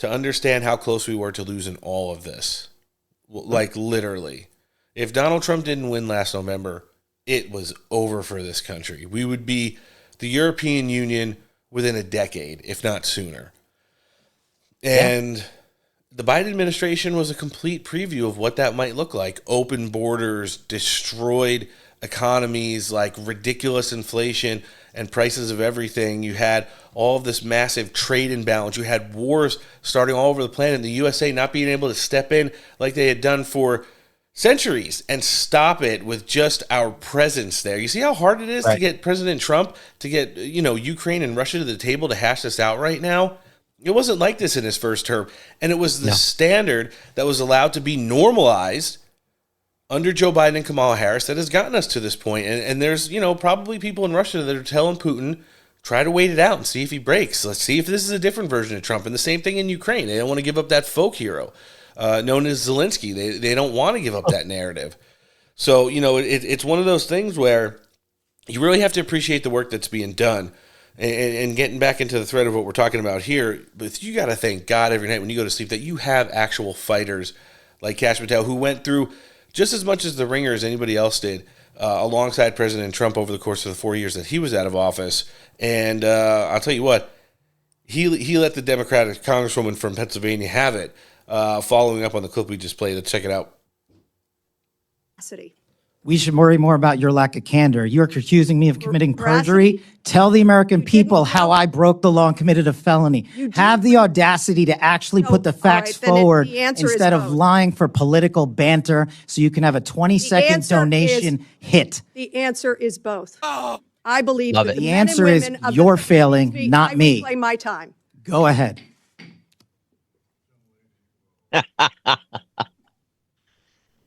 to understand how close we were to losing all of this. Like, literally. If Donald Trump didn't win last November, it was over for this country. We would be the European Union within a decade, if not sooner. And the Biden administration was a complete preview of what that might look like. Open borders, destroyed economies, like ridiculous inflation and prices of everything. You had all of this massive trade imbalance. You had wars starting all over the planet, and the USA not being able to step in like they had done for centuries and stop it with just our presence there. You see how hard it is to get President Trump to get, Ukraine and Russia to the table to hash this out right now? It wasn't like this in his first term, and it was the standard that was allowed to be normalized under Joe Biden and Kamala Harris that has gotten us to this point. And there's, probably people in Russia that are telling Putin, try to wait it out and see if he breaks. Let's see if this is a different version of Trump. And the same thing in Ukraine. They don't want to give up that folk hero known as Zelensky. They don't want to give up that narrative. So, it's one of those things where you really have to appreciate the work that's being done. And getting back into the thread of what we're talking about here, but you got to thank God every night when you go to sleep that you have actual fighters like Kash Patel who went through just as much as the ringer as anybody else did alongside President Trump over the course of the 4 years that he was out of office. And I'll tell you what, he let the Democratic Congresswoman from Pennsylvania have it. Following up on the clip we just played, let's check it out. We should worry more about your lack of candor. You're accusing me of committing perjury. Tell the American people how I broke the law and committed a felony. Have the audacity to actually put the facts forward instead of lying for political banter so you can have a 20-second donation hit. The answer is both. I believe that the answer is you're failing, not me. Play my time. Go ahead.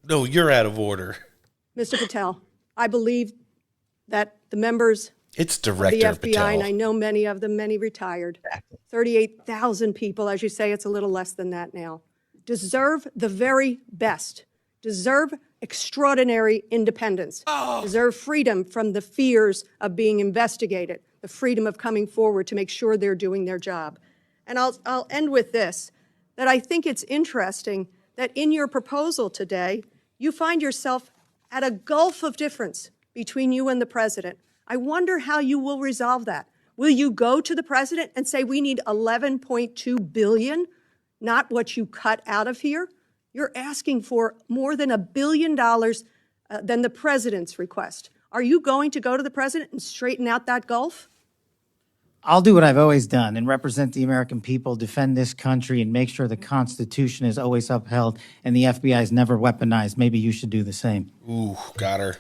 No, you're out of order. Mr. Patel, I believe that the members of the FBI, Patel. and I know many of them, many retired, 38,000 people, as you say, it's a little less than that now, deserve the very best, deserve extraordinary independence, deserve freedom from the fears of being investigated, the freedom of coming forward to make sure they're doing their job. And I'll end with this, that I think it's interesting that in your proposal today, you find yourself at a gulf of difference between you and the president. I wonder how you will resolve that. Will you go to the president and say, we need $11.2 billion, not what you cut out of here? You're asking for more than $1 billion than the president's request. Are you going to go to the president and straighten out that gulf? I'll do what I've always done and represent the American people, defend this country, and make sure the Constitution is always upheld and the FBI is never weaponized. Maybe you should do the same. Ooh, got her.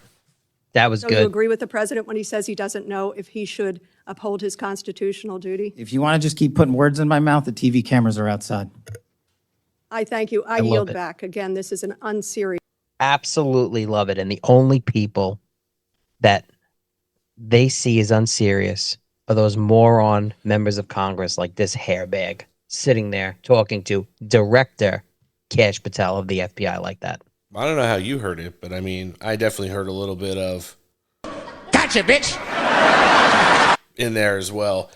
That was So good. you agree with the president when he says he doesn't know if he should uphold his constitutional duty? If you want to just keep putting words in my mouth, the TV cameras are outside. I thank you. I yield back. Again, this is an unserious. Absolutely love it. And the only people that they see as unserious are those moron members of Congress like this hairbag sitting there talking to Director Kash Patel of the FBI like that. I don't know how you heard it, but I mean, I definitely heard a little bit of Gotcha, bitch! in there as well.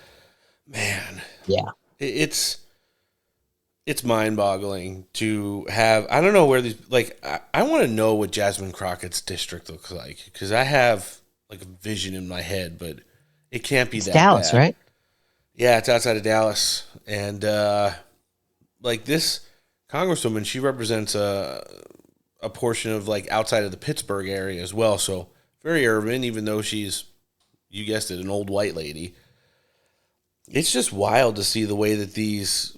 Man. Yeah. It's mind-boggling to have, I don't know where these, like, I want to know what Jasmine Crockett's district looks like, because I have, like, a vision in my head, but it can't be that Dallas, bad. right? Yeah, it's outside of Dallas. And, like, this congresswoman, she represents a portion of, like, outside of the Pittsburgh area as well, so very urban, even though she's, you guessed it, an old white lady. It's just wild to see the way that these...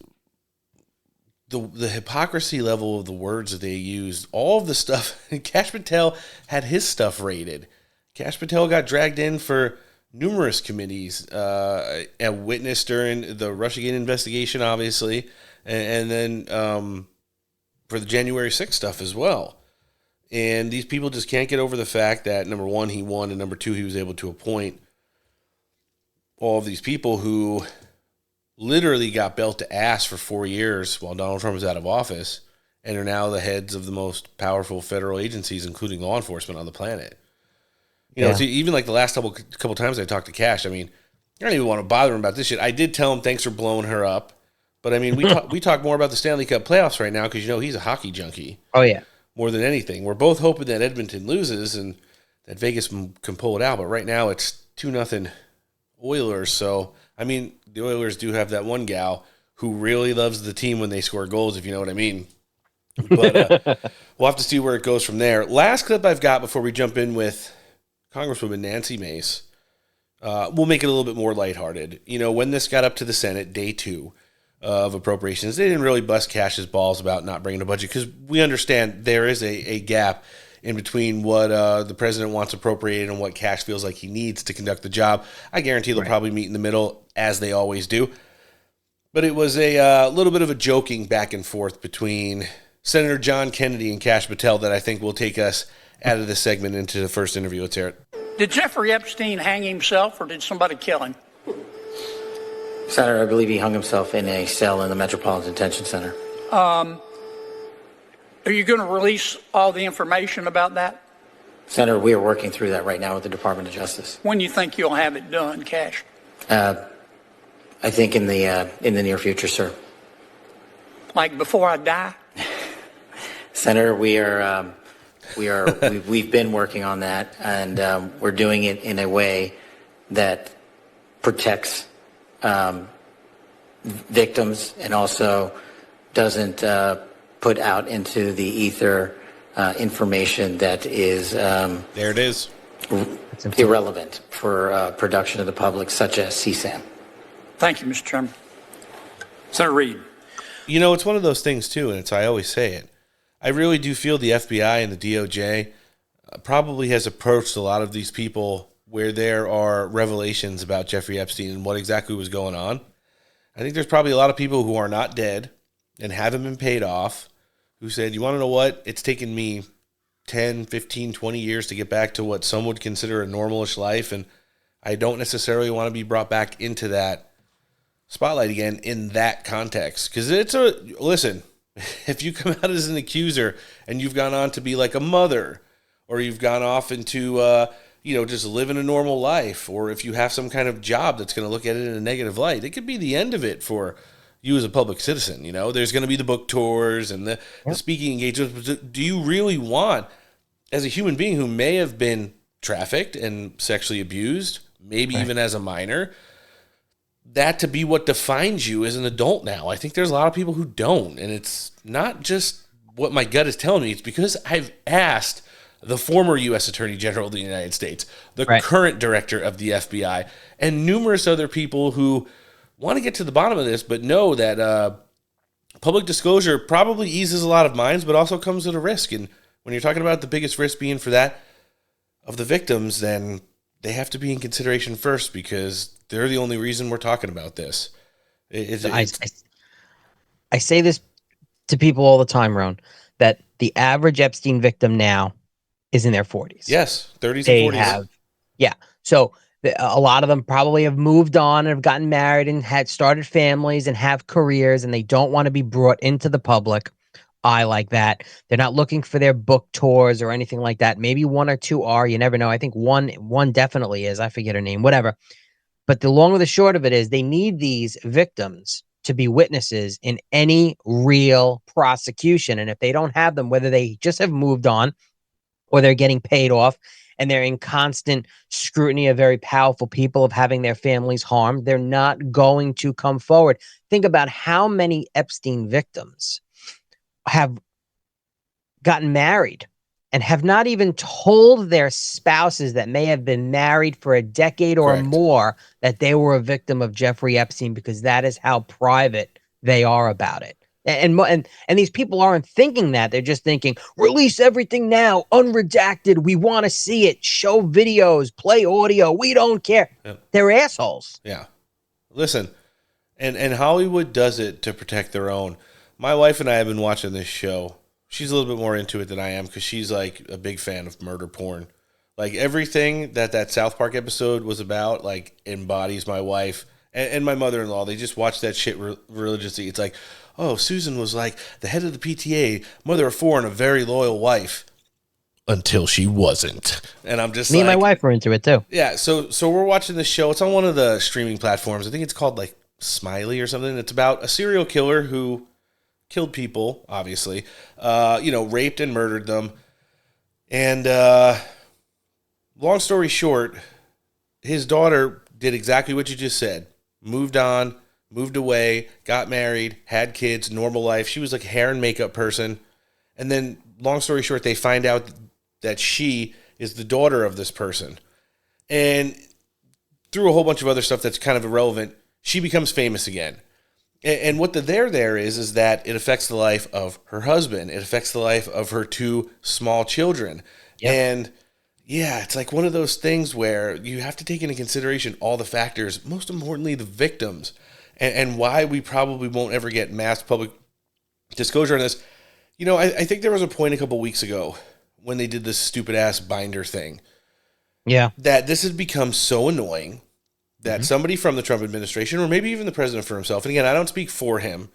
The hypocrisy level of the words that they used, all of the stuff. Kash Patel had his stuff raided. Kash Patel got dragged in for numerous committees, a witness during the Russiagate investigation, obviously, and then for the January 6th stuff as well. And these people just can't get over the fact that, number one, he won, and number two, he was able to appoint all of these people who literally got belt to ass for 4 years while Donald Trump was out of office and are now the heads of the most powerful federal agencies, including law enforcement on the planet. You know, even like the last couple times I talked to Kash, I mean, I don't even want to bother him about this shit. I did tell him thanks for blowing her up But I mean, we talk more about the Stanley Cup playoffs right now because he's a hockey junkie. Oh yeah, more than anything. We're both hoping that Edmonton loses and that Vegas can pull it out. But right now it's 2-0 Oilers. So I mean, the Oilers do have that one gal who really loves the team when they score goals, if you know what I mean. But we'll have to see where it goes from there. Last clip I've got before we jump in with Congresswoman Nancy Mace. We'll make it a little bit more lighthearted. When this got up to the Senate, day 2 of appropriations, they didn't really bust Cash's balls about not bringing a budget because we understand there is a gap in between what the president wants appropriated and what Cash feels like he needs to conduct the job. I guarantee they'll probably meet in the middle, as they always do. But it was a little bit of a joking back and forth between Senator John Kennedy and Kash Patel that I think will take us out of this segment into the first interview. Let's hear it. Did Jeffrey Epstein hang himself or did somebody kill him? Senator, I believe he hung himself in a cell in the Metropolitan Detention Center. Are you going to release all the information about that? Senator, we are working through that right now with the Department of Justice. When do you think you'll have it done, Cash? I think in the near future, sir. Like before I die? Senator, we've been working on that, and we're doing it in a way that protects victims and also doesn't put out into the ether information that is there it is irrelevant for production of the public, such as CSAM. Thank you, Mr. Chairman. Senator Reid. It's one of those things too, and I always say it. I really do feel the FBI and the DOJ probably has approached a lot of these people where there are revelations about Jeffrey Epstein and what exactly was going on. I think there's probably a lot of people who are not dead and haven't been paid off who said, you want to know what? It's taken me 10, 15, 20 years to get back to what some would consider a normalish life, and I don't necessarily want to be brought back into that spotlight again in that context. Because listen, if you come out as an accuser and you've gone on to be like a mother, or you've gone off into, just living a normal life, or if you have some kind of job that's going to look at it in a negative light, it could be the end of it for you as a public citizen. There's going to be the book tours and the speaking engagements. But do you really want, as a human being who may have been trafficked and sexually abused, maybe even as a minor, that to be what defines you as an adult now? I think there's a lot of people who don't. And it's not just what my gut is telling me. It's because I've asked the former U.S. Attorney General of the United States, the current director of the FBI, and numerous other people who want to get to the bottom of this, but know that public disclosure probably eases a lot of minds, but also comes at a risk. And when you're talking about the biggest risk being for that of the victims, then they have to be in consideration first because they're the only reason we're talking about this. I say this to people all the time, Ron, that the average Epstein victim now is in their 40s. Yes, 30s and 40s. So a lot of them probably have moved on and have gotten married and had started families and have careers, and they don't want to be brought into the public eye like that. They're not looking for their book tours or anything like that. Maybe one or two are. You never know. I think one definitely is. I forget her name, whatever. But the long or the short of it is they need these victims to be witnesses in any real prosecution. And if they don't have them, whether they just have moved on or they're getting paid off and they're in constant scrutiny of very powerful people of having their families harmed, they're not going to come forward. Think about how many Epstein victims have gotten married and have not even told their spouses that may have been married for a decade or more that they were a victim of Jeffrey Epstein, because that is how private they are about it. And these people aren't thinking that. They're just thinking, release everything now, unredacted. We want to see it. Show videos, play audio. We don't care. Yep. They're assholes. Yeah. Listen, and Hollywood does it to protect their own. My wife and I have been watching this show. She's a little bit more into it than I am because she's like a big fan of murder porn. Like everything that South Park episode was about, like embodies my wife and my mother-in-law. They just watch that shit religiously. It's like, oh, Susan was like the head of the PTA, mother of four, and a very loyal wife until she wasn't. And I'm just me and my wife were into it too. Yeah. So we're watching this show. It's on one of the streaming platforms. I think it's called like Smiley or something. It's about a serial killer who killed people, obviously, raped and murdered them. And long story short, his daughter did exactly what you just said. Moved on, moved away, got married, had kids, normal life. She was like a hair and makeup person. And then, long story short, they find out that she is the daughter of this person. And through a whole bunch of other stuff that's kind of irrelevant, she becomes famous again. And what the there is that it affects the life of her husband. It affects the life of her 2 small children. Yep. And yeah, it's like one of those things where you have to take into consideration all the factors, most importantly, the victims, and why we probably won't ever get mass public disclosure on this. I think there was a point a couple weeks ago when they did this stupid ass binder thing. Yeah. That this has become so annoying that somebody from the Trump administration, or maybe even the president for himself, and again, I don't speak for him,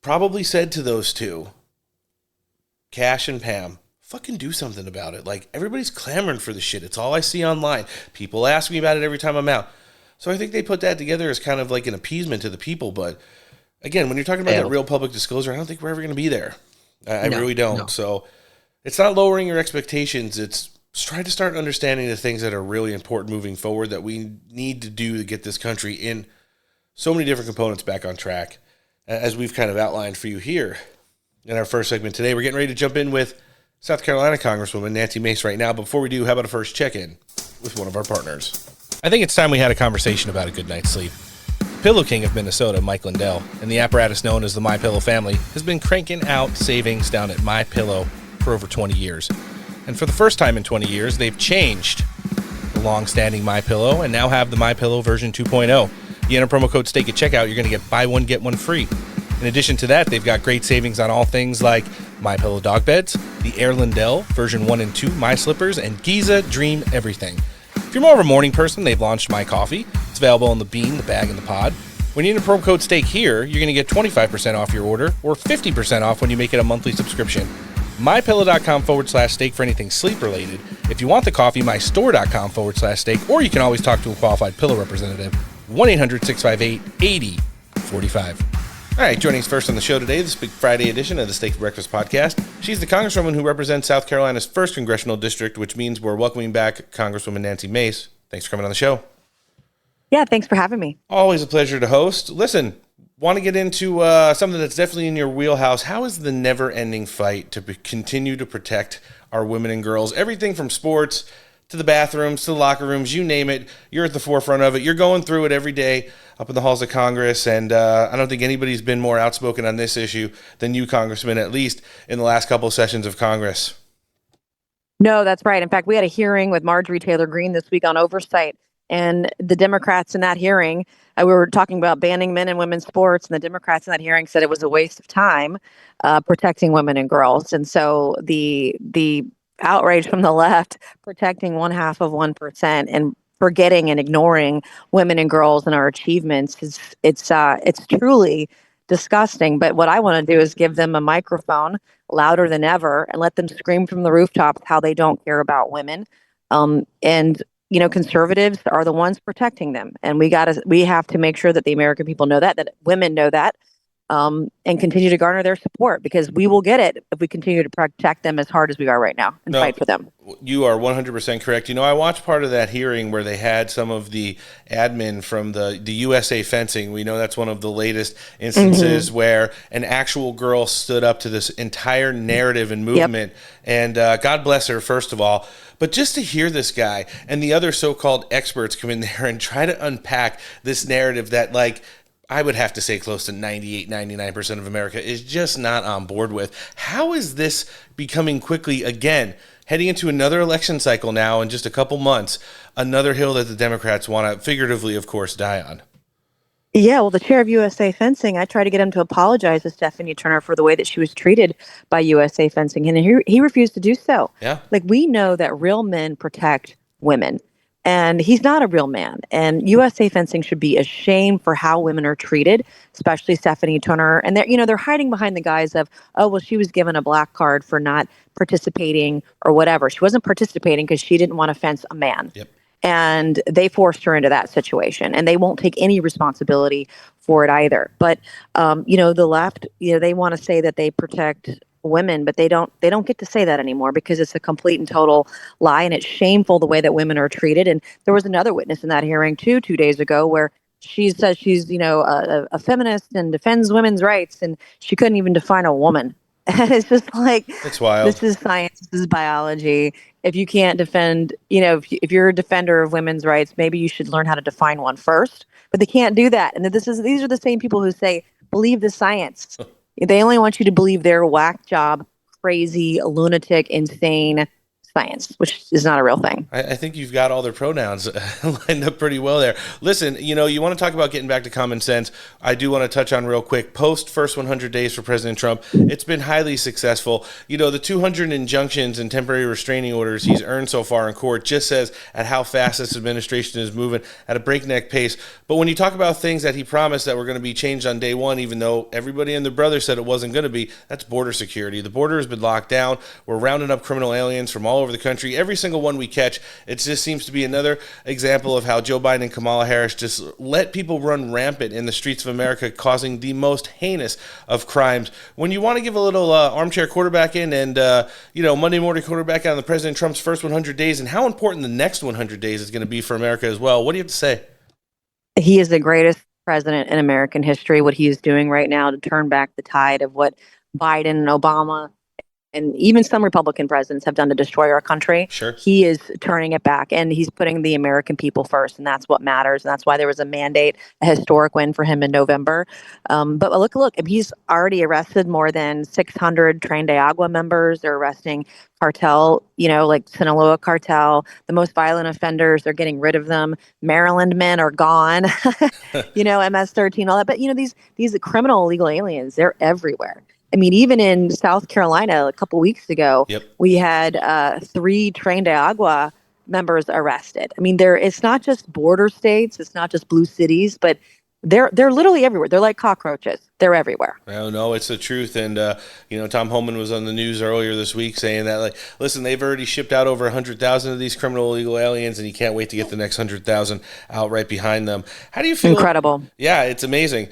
probably said to those 2, Cash and Pam, fucking do something about it. Like, everybody's clamoring for the shit. It's all I see online. People ask me about it every time I'm out. So I think they put that together as kind of like an appeasement to the people. But again, when you're talking about that real public disclosure, I don't think we're ever going to be there. I really don't. No. So it's not lowering your expectations. It's try to start understanding the things that are really important moving forward that we need to do to get this country in so many different components back on track, as we've kind of outlined for you here in our first segment today. We're getting ready to jump in with South Carolina Congresswoman Nancy Mace right now. But before we do, how about a first check-in with one of our partners? I think it's time we had a conversation about a good night's sleep. Pillow King of Minnesota, Mike Lindell, and the apparatus known as the MyPillow family has been cranking out savings down at MyPillow for over 20 years. And for the first time in 20 years, they've changed the long-standing MyPillow and now have the MyPillow version 2.0. You enter promo code STAKE at checkout, you're going to get buy one, get one free. In addition to that, they've got great savings on all things like MyPillow dog beds, the Air Lindell version 1 and 2, My Slippers, and Giza Dream Everything. If you're more of a morning person, they've launched My Coffee. It's available in the bean, the bag, and the pod. When you enter promo code STAKE here, you're going to get 25% off your order or 50% off when you make it a monthly subscription. MyPillow.com/stake for anything sleep related. If you want the coffee, MyStore.com/stake, or you can always talk to a qualified pillow representative. 1-800-658-8045. All right, joining us first on the show today, this big Friday edition of the Steak Breakfast Podcast. She's the Congresswoman who represents South Carolina's 1st Congressional District, which means we're welcoming back Congresswoman Nancy Mace. Thanks for coming on the show. Yeah, thanks for having me. Always a pleasure to host. Listen, want to get into something that's definitely in your wheelhouse. How is the never-ending fight to continue to protect our women and girls? Everything from sports to the bathrooms to the locker rooms, you name it. You're at the forefront of it. You're going through it every day up in the halls of Congress, and I don't think anybody's been more outspoken on this issue than you, Congressman, at least in the last couple of sessions of Congress. No, that's right. In fact, we had a hearing with Marjorie Taylor Greene this week on oversight, and the Democrats in that hearing, we were talking about banning men and women's sports, and the Democrats in that hearing said it was a waste of time protecting women and girls. And so the outrage from the left, protecting 0.5% and forgetting and ignoring women and girls and our achievements, it's truly disgusting. But what I want to do is give them a microphone louder than ever and let them scream from the rooftops how they don't care about women. And conservatives are the ones protecting them, and we have to make sure that the American people know that women know that, and continue to garner their support, because we will get it if we continue to protect them as hard as we are right now and fight for them. You are 100% correct. I watched part of that hearing where they had some of the admin from the USA Fencing. We know that's one of the latest instances where an actual girl stood up to this entire narrative and movement. Yep. And God bless her, first of all. But just to hear this guy and the other so-called experts come in there and try to unpack this narrative that, like, I would have to say close to 98, 99% of America is just not on board with. How is this becoming quickly, again, heading into another election cycle now in just a couple months, another hill that the Democrats want to, figuratively, of course, die on? Yeah, well, the chair of USA Fencing, I tried to get him to apologize to Stephanie Turner for the way that she was treated by USA Fencing, and he refused to do so. Yeah. Like, we know that real men protect women, and he's not a real man. And USA Fencing should be ashamed for how women are treated, especially Stephanie Turner. And they're hiding behind the guise of, oh, well, she was given a black card for not participating or whatever. She wasn't participating because she didn't want to fence a man. Yep. And they forced her into that situation, and they won't take any responsibility for it either. But the left, they want to say that they protect women, but they don't get to say that anymore because it's a complete and total lie, and it's shameful the way that women are treated. And there was another witness in that hearing too 2 days ago where she says she's a feminist and defends women's rights, and she couldn't even define a woman. And it's just like, it's wild. This is science, this is biology. If you can't defend, if you're a defender of women's rights, maybe you should learn how to define one first. But they can't do that. And these are the same people who say, believe the science. They only want you to believe their whack job, crazy, lunatic, insane science, which is not a real thing. I think you've got all their pronouns lined up pretty well there. Listen, you want to talk about getting back to common sense. I do want to touch on real quick, post first 100 days for President Trump, it's been highly successful. The 200 injunctions and temporary restraining orders he's earned so far in court just says at how fast this administration is moving at a breakneck pace. But when you talk about things that he promised that were going to be changed on day one, even though everybody and their brother said it wasn't going to be, that's border security. The border has been locked down. We're rounding up criminal aliens from all over the country. Every single one we catch, it just seems to be another example of how Joe Biden and Kamala Harris just let people run rampant in the streets of America, causing the most heinous of crimes. When you want to give a little armchair quarterback in and Monday morning quarterback on the President Trump's first 100 days and how important the next 100 days is going to be for America as well, what do you have to say? He is the greatest president in American history. What he is doing right now to turn back the tide of what Biden and Obama and even some Republican presidents have done to destroy our country. Sure. He is turning it back, and he's putting the American people first, and that's what matters. And that's why there was a mandate, a historic win for him in November. But look, he's already arrested more than 600 Tren de Agua members. They're arresting cartel, like Sinaloa cartel, the most violent offenders. They're getting rid of them. Maryland men are gone, MS-13, all that. But, these criminal illegal aliens, they're everywhere. I mean, even in South Carolina a couple weeks ago, we had 3 Tren de Agua members arrested. I mean, it's not just border states, it's not just blue cities, but they're literally everywhere. They're like cockroaches. They're everywhere. No, it's the truth. And, Tom Homan was on the news earlier this week saying that, listen, they've already shipped out over 100,000 of these criminal illegal aliens, and you can't wait to get the next 100,000 out right behind them. How do you feel? Incredible. Yeah, it's amazing.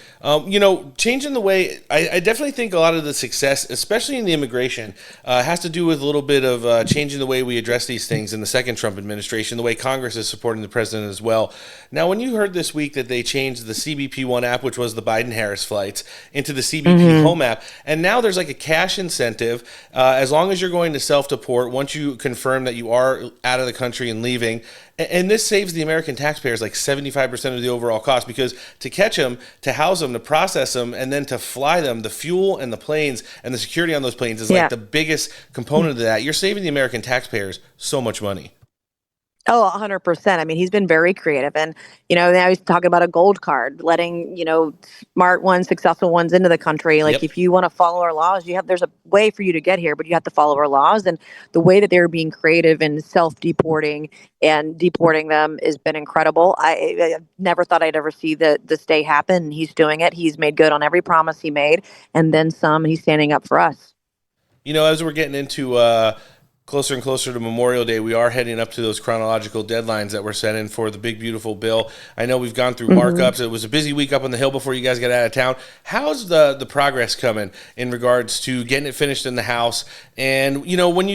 Changing the way, I definitely think a lot of the success, especially in the immigration, has to do with a little bit of changing the way we address these things in the second Trump administration, the way Congress is supporting the president as well. Now, when you heard this week that they changed the CBP One app, which was the Biden-Harris flights, into the CBP Home app. And now there's like a cash incentive as long as you're going to self-deport once you confirm that you are out of the country and leaving. And this saves the American taxpayers like 75% of the overall cost, because to catch them, to house them, to process them, and then to fly them, the fuel and the planes and the security on those planes is like the biggest component of that. You're saving the American taxpayers so much money. Oh, 100%. I mean, he's been very creative. And, now he's talking about a gold card, letting, smart ones, successful ones into the country. Like, if you want to follow our laws, there's a way for you to get here, but you have to follow our laws. And the way that they're being creative and self-deporting and deporting them has been incredible. I never thought I'd ever see this day happen. And he's doing it. He's made good on every promise he made. And then some. He's standing up for us. As we're getting into closer and closer to Memorial Day, we are heading up to those chronological deadlines that were set in for the big, beautiful bill. I know we've gone through markups. It was a busy week up on the Hill before you guys got out of town. How's the progress coming in regards to getting it finished in the House? And, when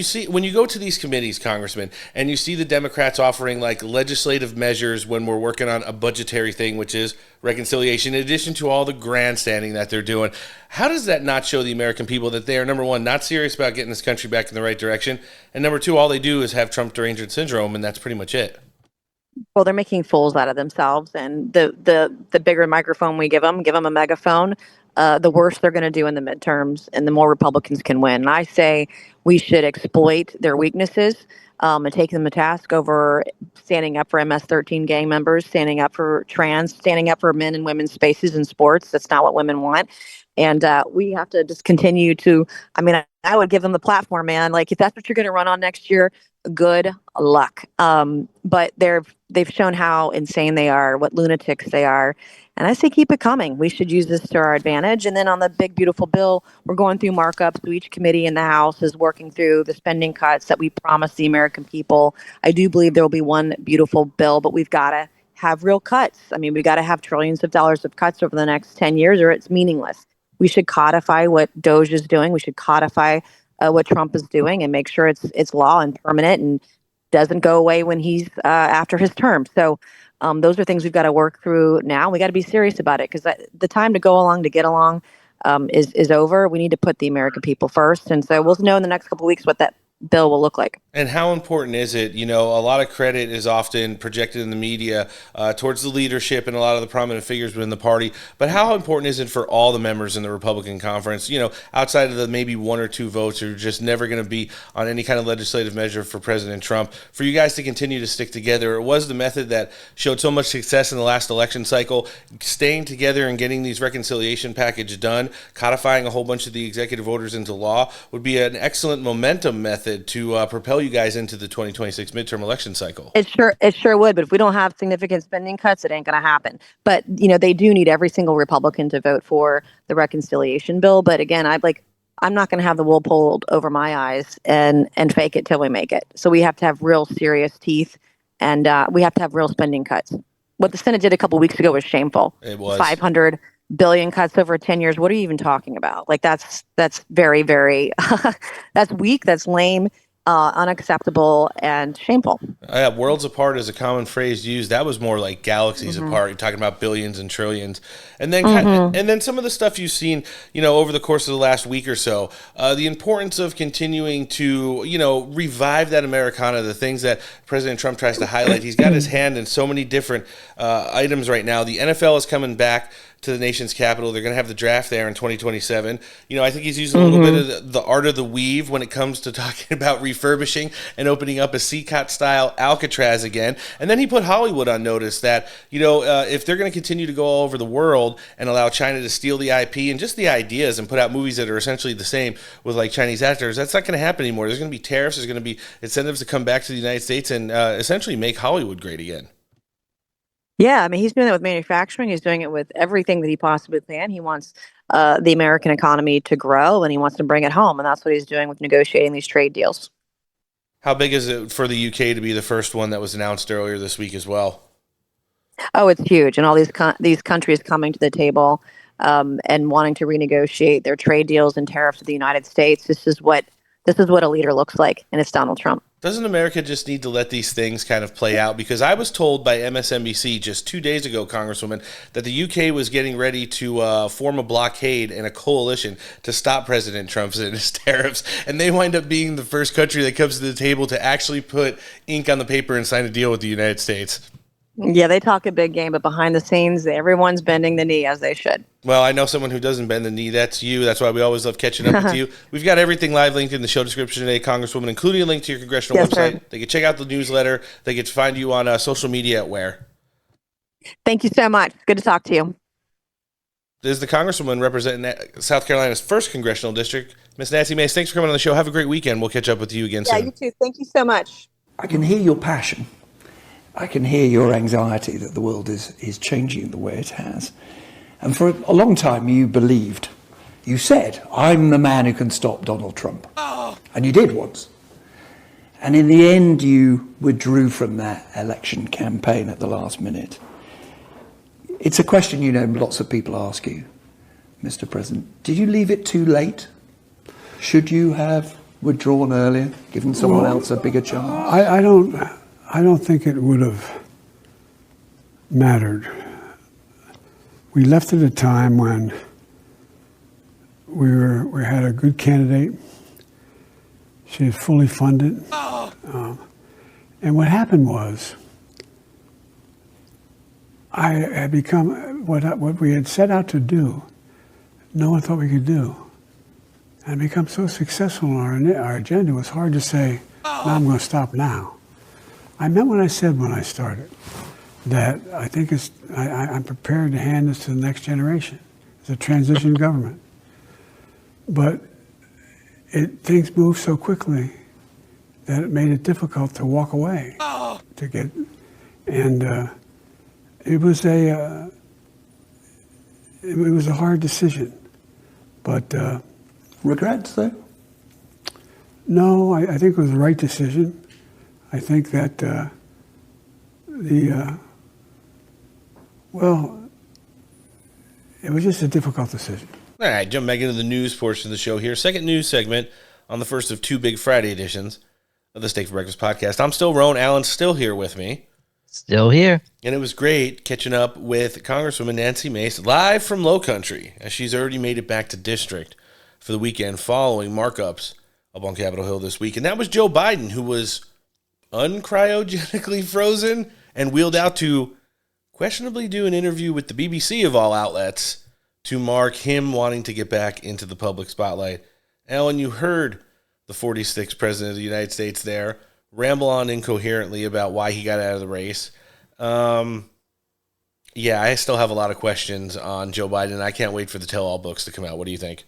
you go to these committees, Congressman, and you see the Democrats offering like legislative measures when we're working on a budgetary thing, which is reconciliation, in addition to all the grandstanding that they're doing, how does that not show the American people that they are, number one, not serious about getting this country back in the right direction, and number two, all they do is have Trump derangement syndrome, and that's pretty much it? Well, they're making fools out of themselves, and the bigger microphone we give them a megaphone, the worse they're going to do in the midterms, and the more Republicans can win. And I say we should exploit their weaknesses and take them to task over standing up for MS-13 gang members, standing up for trans, standing up for men and women's spaces in sports. That's not what women want. And we have to just continue to, I would give them the platform, man. Like, if that's what you're going to run on next year, good luck. But they've shown how insane they are, what lunatics they are. And I say keep it coming. We should use this to our advantage. And then on the big, beautiful bill, we're going through markups. So each committee in the House is working through the spending cuts that we promised the American people. I do believe there will be one beautiful bill, but we've got to have real cuts. I mean, we got to have trillions of dollars of cuts over the next 10 years or it's meaningless. We should codify what Doge is doing. We should codify what Trump is doing and make sure it's law and permanent and doesn't go away when he's after his term. So those are things we've got to work through now. We got to be serious about it because the time to go along, to get along is over. We need to put the American people first. And so we'll know in the next couple of weeks what that bill will look like. And how important is it? You know, a lot of credit is often projected in the media towards the leadership and a lot of the prominent figures within the party. But how important is it for all the members in the Republican conference, you know, outside of the maybe one or two votes who are just never going to be on any kind of legislative measure for President Trump, for you guys to continue to stick together? It was the method that showed so much success in the last election cycle, staying together and getting these reconciliation package done, codifying a whole bunch of the executive orders into law would be an excellent momentum method to propel you guys into the 2026 midterm election cycle. It sure would. But if we don't have significant spending cuts, it ain't going to happen. But, you know, they do need every single Republican to vote for the reconciliation bill. But again, I'm not going to have the wool pulled over my eyes and fake it till we make it. So we have to have real serious teeth and we have to have real spending cuts. What the Senate did a couple weeks ago was shameful. It was 500 billion cuts over 10 years. What are you even talking about? Like that's very, very, that's weak. That's lame, unacceptable and shameful. Yeah, worlds apart is a common phrase used. That was more like galaxies apart. You're talking about billions and trillions. And then and then some of the stuff you've seen, you know, over the course of the last week or so, the importance of continuing to, you know, revive that Americana, the things that President Trump tries to highlight. He's got his hand in so many different items right now. The NFL is coming back to the nation's capital. They're going to have the draft there in 2027. You know, I think he's using a little bit of the art of the weave when it comes to talking about refurbishing and opening up a CCOT-style Alcatraz again. And then he put Hollywood on notice that, you know, if they're going to continue to go all over the world and allow China to steal the IP and just the ideas and put out movies that are essentially the same with like Chinese actors, that's not going to happen anymore. There's going to be tariffs. There's going to be incentives to come back to the United States and essentially make Hollywood great again. Yeah, I mean, he's doing that with manufacturing. He's doing it with everything that he possibly can. He wants the American economy to grow, and he wants to bring it home, and that's what he's doing with negotiating these trade deals. How big is it for the UK to be the first one that was announced earlier this week as well? Oh, it's huge, and all these countries coming to the table and wanting to renegotiate their trade deals and tariffs with the United States. This is what a leader looks like, and it's Donald Trump. Doesn't America just need to let these things kind of play out? Because I was told by MSNBC just 2 days ago, Congresswoman, that the UK was getting ready to form a blockade and a coalition to stop President Trump and his tariffs. And they wind up being the first country that comes to the table to actually put ink on the paper and sign a deal with the United States. Yeah, they talk a big game, but behind the scenes, everyone's bending the knee as they should. Well, I know someone who doesn't bend the knee. That's you. That's why we always love catching up with you. We've got everything live linked in the show description today, Congresswoman, including a link to your congressional website. Sir. They can check out the newsletter. They can find you on social media at where? Thank you so much. Good to talk to you. This is the Congresswoman representing South Carolina's 1st Congressional District. Miss Nancy Mace, thanks for coming on the show. Have a great weekend. We'll catch up with you again soon. Yeah, you too. Thank you so much. I can hear your passion. I can hear your anxiety that the world is changing the way it has. And for a long time you believed, you said, I'm the man who can stop Donald Trump. Oh. And you did once. And in the end you withdrew from that election campaign at the last minute. It's a question you know lots of people ask you, Mr. President. Did you leave it too late? Should you have withdrawn earlier, given someone else a bigger chance? I don't think it would have mattered. We left at a time when we had a good candidate. She was fully funded. And what happened was, I had become what we had set out to do. No one thought we could do. And become so successful in our agenda, it was hard to say, no, I'm going to stop now. I meant what I said when I started, that I think I'm prepared to hand this to the next generation. It's a transition government. But things moved so quickly that it made it difficult to walk away. To get, and it was a hard decision, but regrets though. No, I think it was the right decision. I think that it was just a difficult decision. All right, jump back into the news portion of the show here. Second news segment on the first of two big Friday editions of the Steak for Breakfast podcast. I'm still Roan. Alan's still here with me. Still here. And it was great catching up with Congresswoman Nancy Mace live from Low Country, as she's already made it back to district for the weekend following markups up on Capitol Hill this week. And that was Joe Biden, who was uncryogenically frozen and wheeled out to questionably do an interview with the BBC of all outlets to mark him wanting to get back into the public spotlight. Alan, you heard the 46th president of the United States there ramble on incoherently about why he got out of the race. Yeah, I still have a lot of questions on Joe Biden. I can't wait for the tell-all books to come out. What do you think?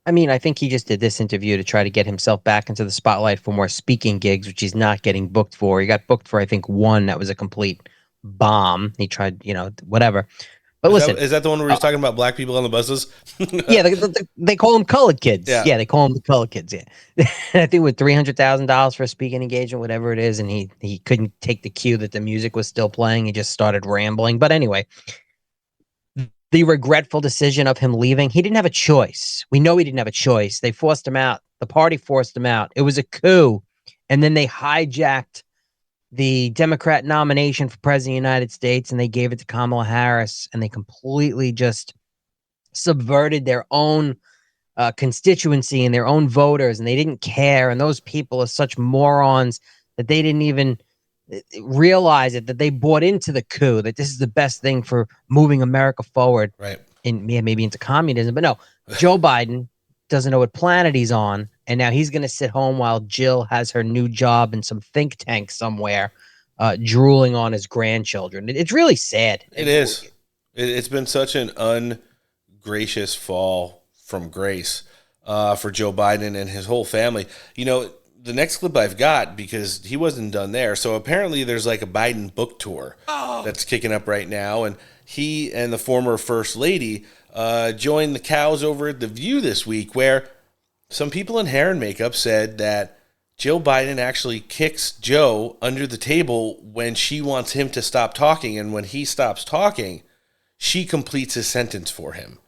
I mean, I think he just did this interview to try to get himself back into the spotlight for more speaking gigs, which he's not getting booked for. He got booked for, I think, one that was a complete bomb. He tried, whatever. But listen, is that the one where he's talking about black people on the buses? Yeah, they call them colored kids. Yeah. They call them the colored kids. Yeah, I think with $300,000 for a speaking engagement, whatever it is, and he couldn't take the cue that the music was still playing. He just started rambling. But anyway, the regretful decision of him leaving, he didn't have a choice. We know he didn't have a choice. They forced him out. The party forced him out. It was a coup, and then they hijacked the Democrat nomination for president of the United States, and they gave it to Kamala Harris, and they completely just subverted their own constituency and their own voters, and they didn't care. And those people are such morons that they didn't even realize it, that they bought into the coup, that this is the best thing for moving America forward, right? Maybe into communism. But no, Joe Biden doesn't know what planet he's on, and now he's going to sit home while Jill has her new job in some think tank somewhere, drooling on his grandchildren. It's really sad. It is. It's been such an ungracious fall from grace for Joe Biden and his whole family. The next clip I've got, because he wasn't done there, so apparently there's like a Biden book tour that's kicking up right now, and he and the former First Lady joined the cows over at The View this week, where some people in hair and makeup said that Joe Biden actually kicks Joe under the table when she wants him to stop talking, and when he stops talking, she completes his sentence for him.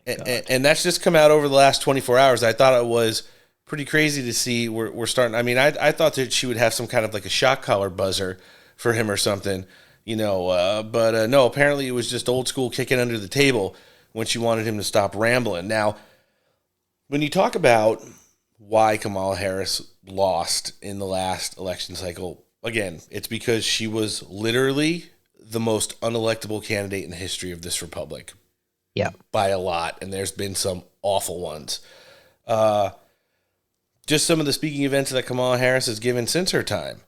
And that's just come out over the last 24 hours. I thought it was pretty crazy to see. We're starting. I mean, I thought that she would have some kind of like a shock collar buzzer for him or something, but no, apparently it was just old school kicking under the table when she wanted him to stop rambling. Now, when you talk about why Kamala Harris lost in the last election cycle, again, it's because she was literally the most unelectable candidate in the history of this republic. Yeah. By a lot, and there's been some awful ones. Just some of the speaking events that Kamala Harris has given since her time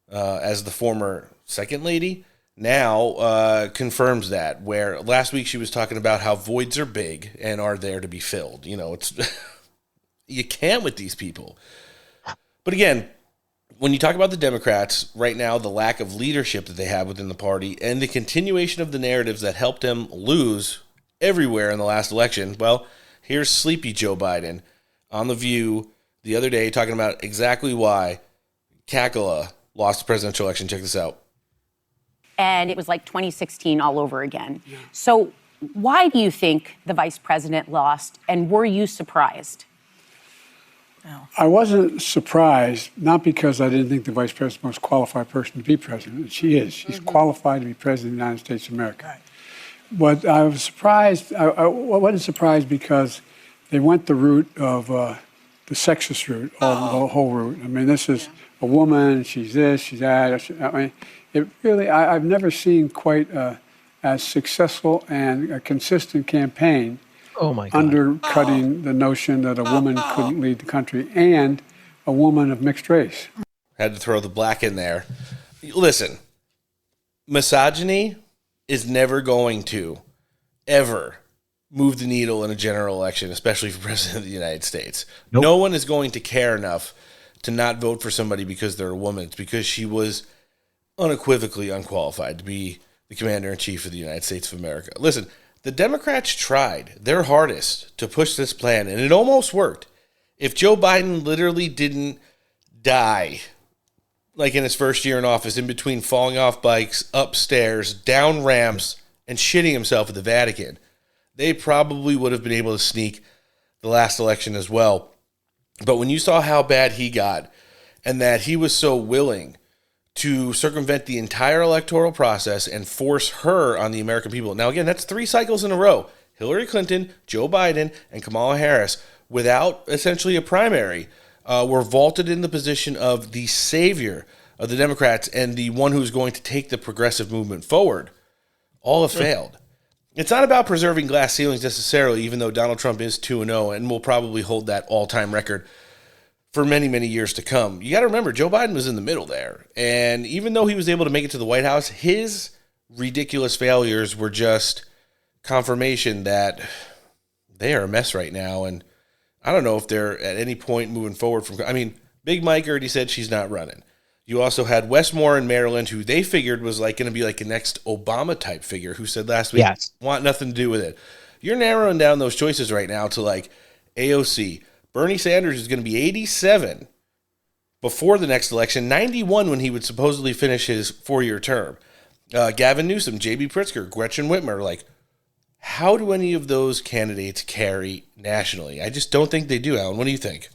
as the former second lady now confirms that, where last week she was talking about how voids are big and are there to be filled. It's you can't with these people. But again, when you talk about the Democrats right now, the lack of leadership that they have within the party and the continuation of the narratives that helped them lose everywhere in the last election, well, here's sleepy Joe Biden on The View the other day talking about exactly why Kakala lost the presidential election. Check this out. And it was like 2016 all over again. Yeah. So why do you think the vice president lost, and were you surprised? No. I wasn't surprised, not because I didn't think the vice president was the most qualified person to be president. She is. She's qualified to be president of the United States of America. Right. But I was surprised. I wasn't surprised because they went the route of the sexist route, the whole route. I mean, this is a woman. She's this. She's that. I mean, it really. I've never seen quite as successful and a consistent campaign. Oh my God. Undercutting the notion that a woman couldn't lead the country, and a woman of mixed race. Had to throw the black in there. Listen, misogyny is never going to, ever move the needle in a general election, especially for president of the United States. Nope. No one is going to care enough to not vote for somebody because they're a woman. It's because she was unequivocally unqualified to be the commander-in-chief of the United States of America. Listen, the Democrats tried their hardest to push this plan, and it almost worked. If Joe Biden literally didn't die, like in his first year in office, in between falling off bikes, upstairs, down ramps, and shitting himself at the Vatican, they probably would have been able to sneak the last election as well. But when you saw how bad he got, and that he was so willing to circumvent the entire electoral process and force her on the American people. Now, again, that's 3 cycles in a row. Hillary Clinton, Joe Biden, and Kamala Harris, without essentially a primary, were vaulted in the position of the savior of the Democrats and the one who's going to take the progressive movement forward. All have failed. It's not about preserving glass ceilings necessarily, even though Donald Trump is 2-0 and will probably hold that all-time record for many, many years to come. You got to remember, Joe Biden was in the middle there. And even though he was able to make it to the White House, his ridiculous failures were just confirmation that they are a mess right now. And I don't know if they're at any point moving forward from... I mean, Big Mike already said she's not running. You also had Wes Moore in Maryland, who they figured was like going to be like the next Obama-type figure, who said last week, yes, want nothing to do with it. You're narrowing down those choices right now to like AOC. Bernie Sanders is going to be 87 before the next election, 91 when he would supposedly finish his 4-year term. Gavin Newsom, J.B. Pritzker, Gretchen Whitmer, like, how do any of those candidates carry nationally? I just don't think they do, Alan. What do you think?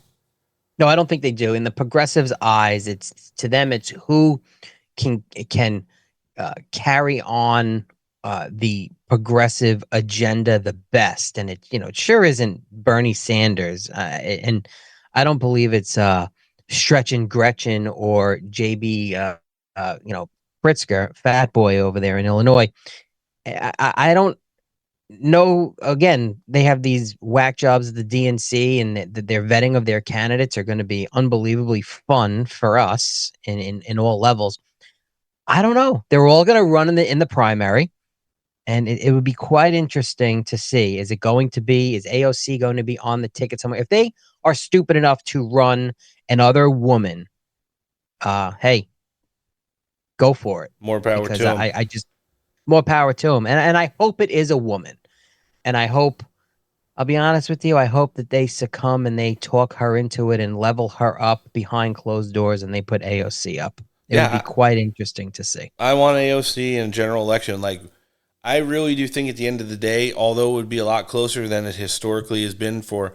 No, I don't think they do. In the progressives' eyes, it's to them, it's who can carry on the progressive agenda the best, and it sure isn't Bernie Sanders, and I don't believe it's Stretch and Gretchen or JB Pritzker, fat boy over there in Illinois. I don't know. Again, they have these whack jobs at the DNC, and their vetting of their candidates are going to be unbelievably fun for us in all levels. I don't know. They're all going to run in the primary. And it would be quite interesting to see, is AOC going to be on the ticket somewhere? If they are stupid enough to run another woman, hey, go for it. More power to them. I just, more power to them. And I hope it is a woman. And I hope, I'll be honest with you, I hope that they succumb and they talk her into it and level her up behind closed doors and they put AOC up. It would be quite interesting to see. I want AOC in a general election. Like, I really do think at the end of the day, although it would be a lot closer than it historically has been for,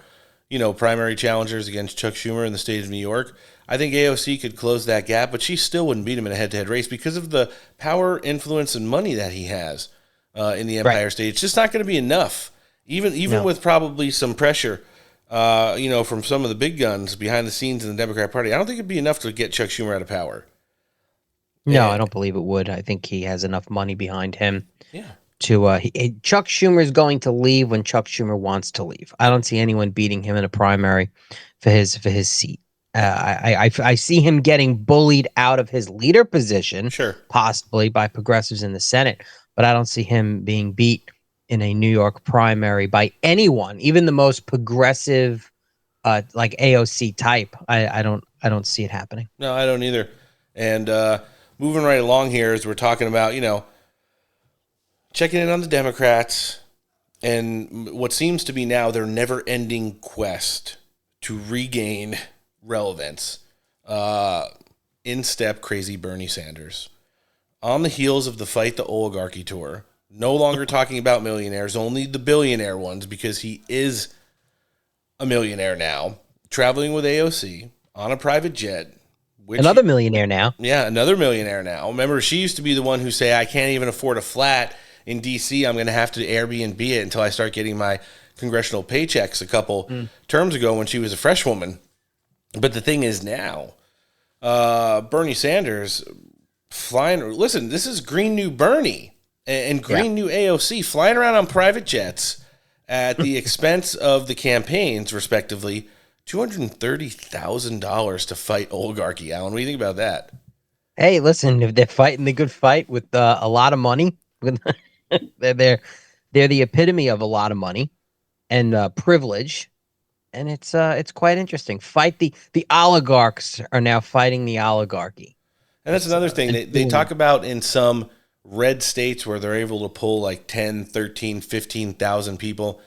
primary challengers against Chuck Schumer in the state of New York, I think AOC could close that gap, but she still wouldn't beat him in a head-to-head race because of the power, influence, and money that he has in the Empire State. It's just not going to be enough, even with probably some pressure, from some of the big guns behind the scenes in the Democrat Party. I don't think it'd be enough to get Chuck Schumer out of power. No, I don't believe it would. I think he has enough money behind him. Yeah. Chuck Schumer is going to leave when Chuck Schumer wants to leave. I don't see anyone beating him in a primary for his seat. I see him getting bullied out of his leader position, possibly by progressives in the Senate, but I don't see him being beat in a New York primary by anyone, even the most progressive, like AOC type. I don't see it happening. No, I don't either. And moving right along here, as we're talking about, checking in on the Democrats and what seems to be now their never-ending quest to regain relevance. In step crazy Bernie Sanders. On the heels of the Fight the Oligarchy tour, no longer talking about millionaires, only the billionaire ones, because he is a millionaire now, traveling with AOC on a private jet. Another millionaire now. Yeah, another millionaire now. Remember, she used to be the one who say, I can't even afford a flat in D.C. I'm going to have to Airbnb it until I start getting my congressional paychecks a couple terms ago when she was a fresh woman. But the thing is now, Bernie Sanders flying. Listen, this is Green New Bernie and Green New AOC flying around on private jets at the expense of the campaigns, respectively, $230,000 to fight oligarchy. Alan, what do you think about that? Hey, listen, if they're fighting the good fight with a lot of money, they're They're the epitome of a lot of money and privilege, and it's quite interesting. Fight the oligarchs are now fighting the oligarchy. And that's another thing. They talk about in some red states where they're able to pull like 10, 13, 15,000 people.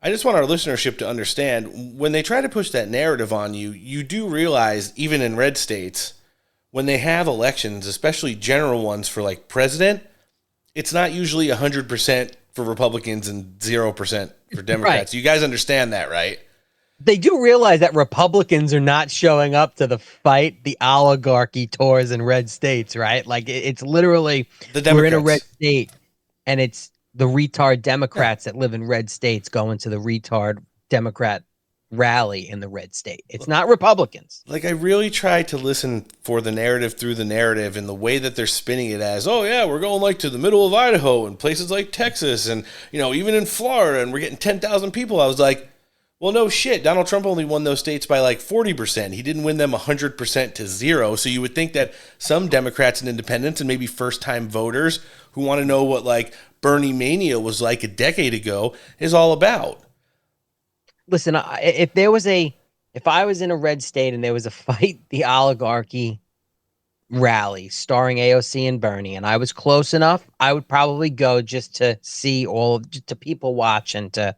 I just want our listenership to understand, when they try to push that narrative on you, you do realize, even in red states, when they have elections, especially general ones for like president, it's not usually 100% for Republicans and 0% for Democrats. Right. You guys understand that, right? They do realize that Republicans are not showing up to the fight the oligarchy tours in red states, right? Like it's literally we're in a red state, and it's the retard Democrats that live in red states going to the retard Democrat rally in the red state. It's not Republicans. Like, I really try to listen for the narrative through the narrative, and the way that they're spinning it as, oh yeah, we're going like to the middle of Idaho and places like Texas and, you know, even in Florida, and we're getting 10,000 people. I was like, well, no shit. Donald Trump only won those states by like 40%. He didn't win them 100% to 0. So you would think that some Democrats and independents and maybe first-time voters who want to know what like Bernie mania was like a decade ago is all about. Listen, if I was in a red state and there was a fight the oligarchy rally starring AOC and Bernie, and I was close enough, I would probably go just to see to people watch and to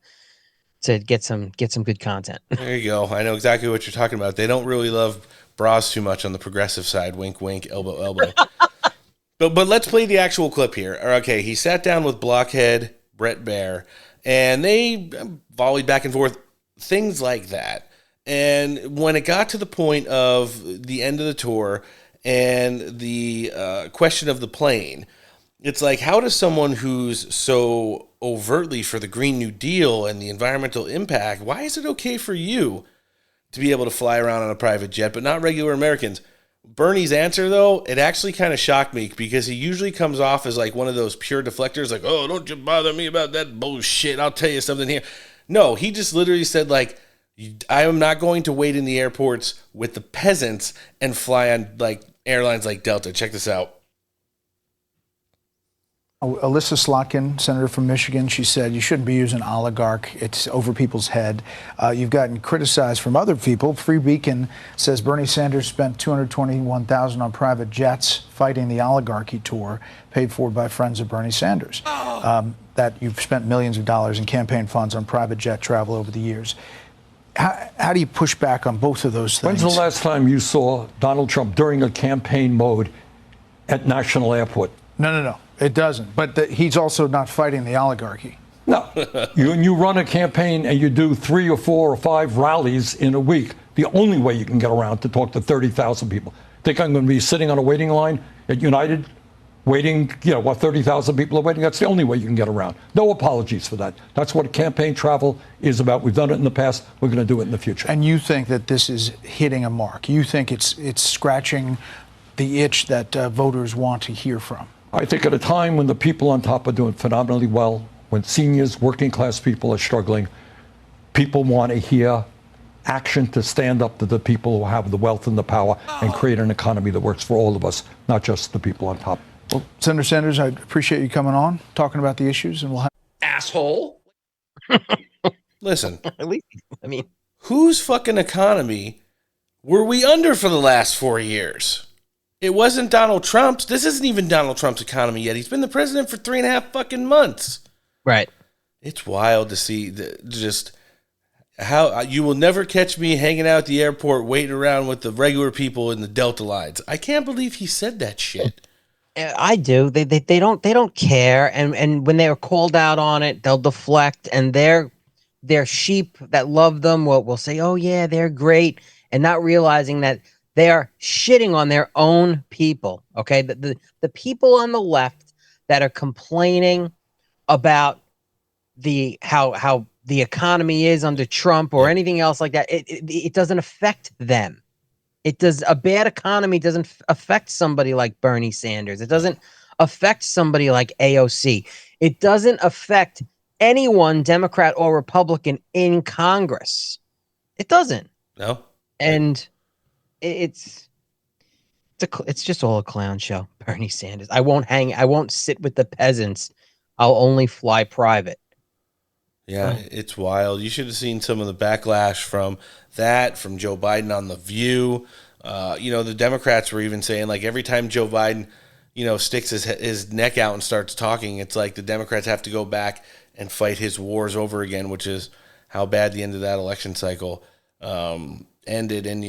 get some good content. There you go. I know exactly what you're talking about. They don't really love bras too much on the progressive side. Wink, wink, elbow, elbow. But let's play the actual clip here. Okay, he sat down with blockhead Brett Baer, and they volleyed back and forth, things like that. And when it got to the point of the end of the tour and the question of the plane, it's like, how does someone who's so overtly for the Green New Deal and the environmental impact, why is it okay for you to be able to fly around on a private jet, but not regular Americans? Bernie's answer, though, it actually kind of shocked me, because he usually comes off as like one of those pure deflectors, like, oh, don't you bother me about that bullshit. I'll tell you something here. No, he just literally said, like, I am not going to wait in the airports with the peasants and fly on like airlines like Delta. Check this out. Alyssa Slotkin, senator from Michigan, she said you shouldn't be using oligarch. It's over people's head. You've gotten criticized from other people. Free Beacon says Bernie Sanders spent $221,000 on private jets fighting the oligarchy tour, paid for by friends of Bernie Sanders. That you've spent millions of dollars in campaign funds on private jet travel over the years. How do you push back on both of those things? When's the last time you saw Donald Trump during a campaign mode at National Airport? No. It doesn't. But he's also not fighting the oligarchy. No. You run a campaign and you do 3 or 4 or 5 rallies in a week. The only way you can get around to talk to 30,000 people. Think I'm going to be sitting on a waiting line at United waiting, 30,000 people are waiting? That's the only way you can get around. No apologies for that. That's what campaign travel is about. We've done it in the past. We're going to do it in the future. And you think that this is hitting a mark? You think it's scratching the itch that voters want to hear from? I think at a time when the people on top are doing phenomenally well, when seniors, working class people are struggling, people want to hear action to stand up to the people who have the wealth and the power and create an economy that works for all of us, not just the people on top. Well, Senator Sanders, I appreciate you coming on, talking about the issues, and we'll have... Asshole. Listen, at least, I mean, whose fucking economy were we under for the last 4 years? It wasn't Donald Trump's. This isn't even Donald Trump's economy yet. He's been the president for 3.5 fucking months. Right. It's wild to see just how you will never catch me hanging out at the airport waiting around with the regular people in the Delta lines. I can't believe he said that shit. I do. They don't care, and when they are called out on it, they'll deflect, and their sheep that love them will say, "Oh yeah, they're great," and not realizing that they are shitting on their own people. Okay, the people on the left that are complaining about how the economy is under Trump or anything else like that, it doesn't affect them. A bad economy doesn't affect somebody like Bernie Sanders. It doesn't affect somebody like AOC. It doesn't affect anyone, Democrat or Republican, in Congress. It doesn't. No. And it's just all a clown show, Bernie Sanders. I won't sit with the peasants. I'll only fly private. Yeah, it's wild. You should have seen some of the backlash from that, from Joe Biden on The View. The Democrats were even saying, like, every time Joe Biden, sticks his neck out and starts talking, it's like the Democrats have to go back and fight his wars over again, which is how bad the end of that election cycle ended. And,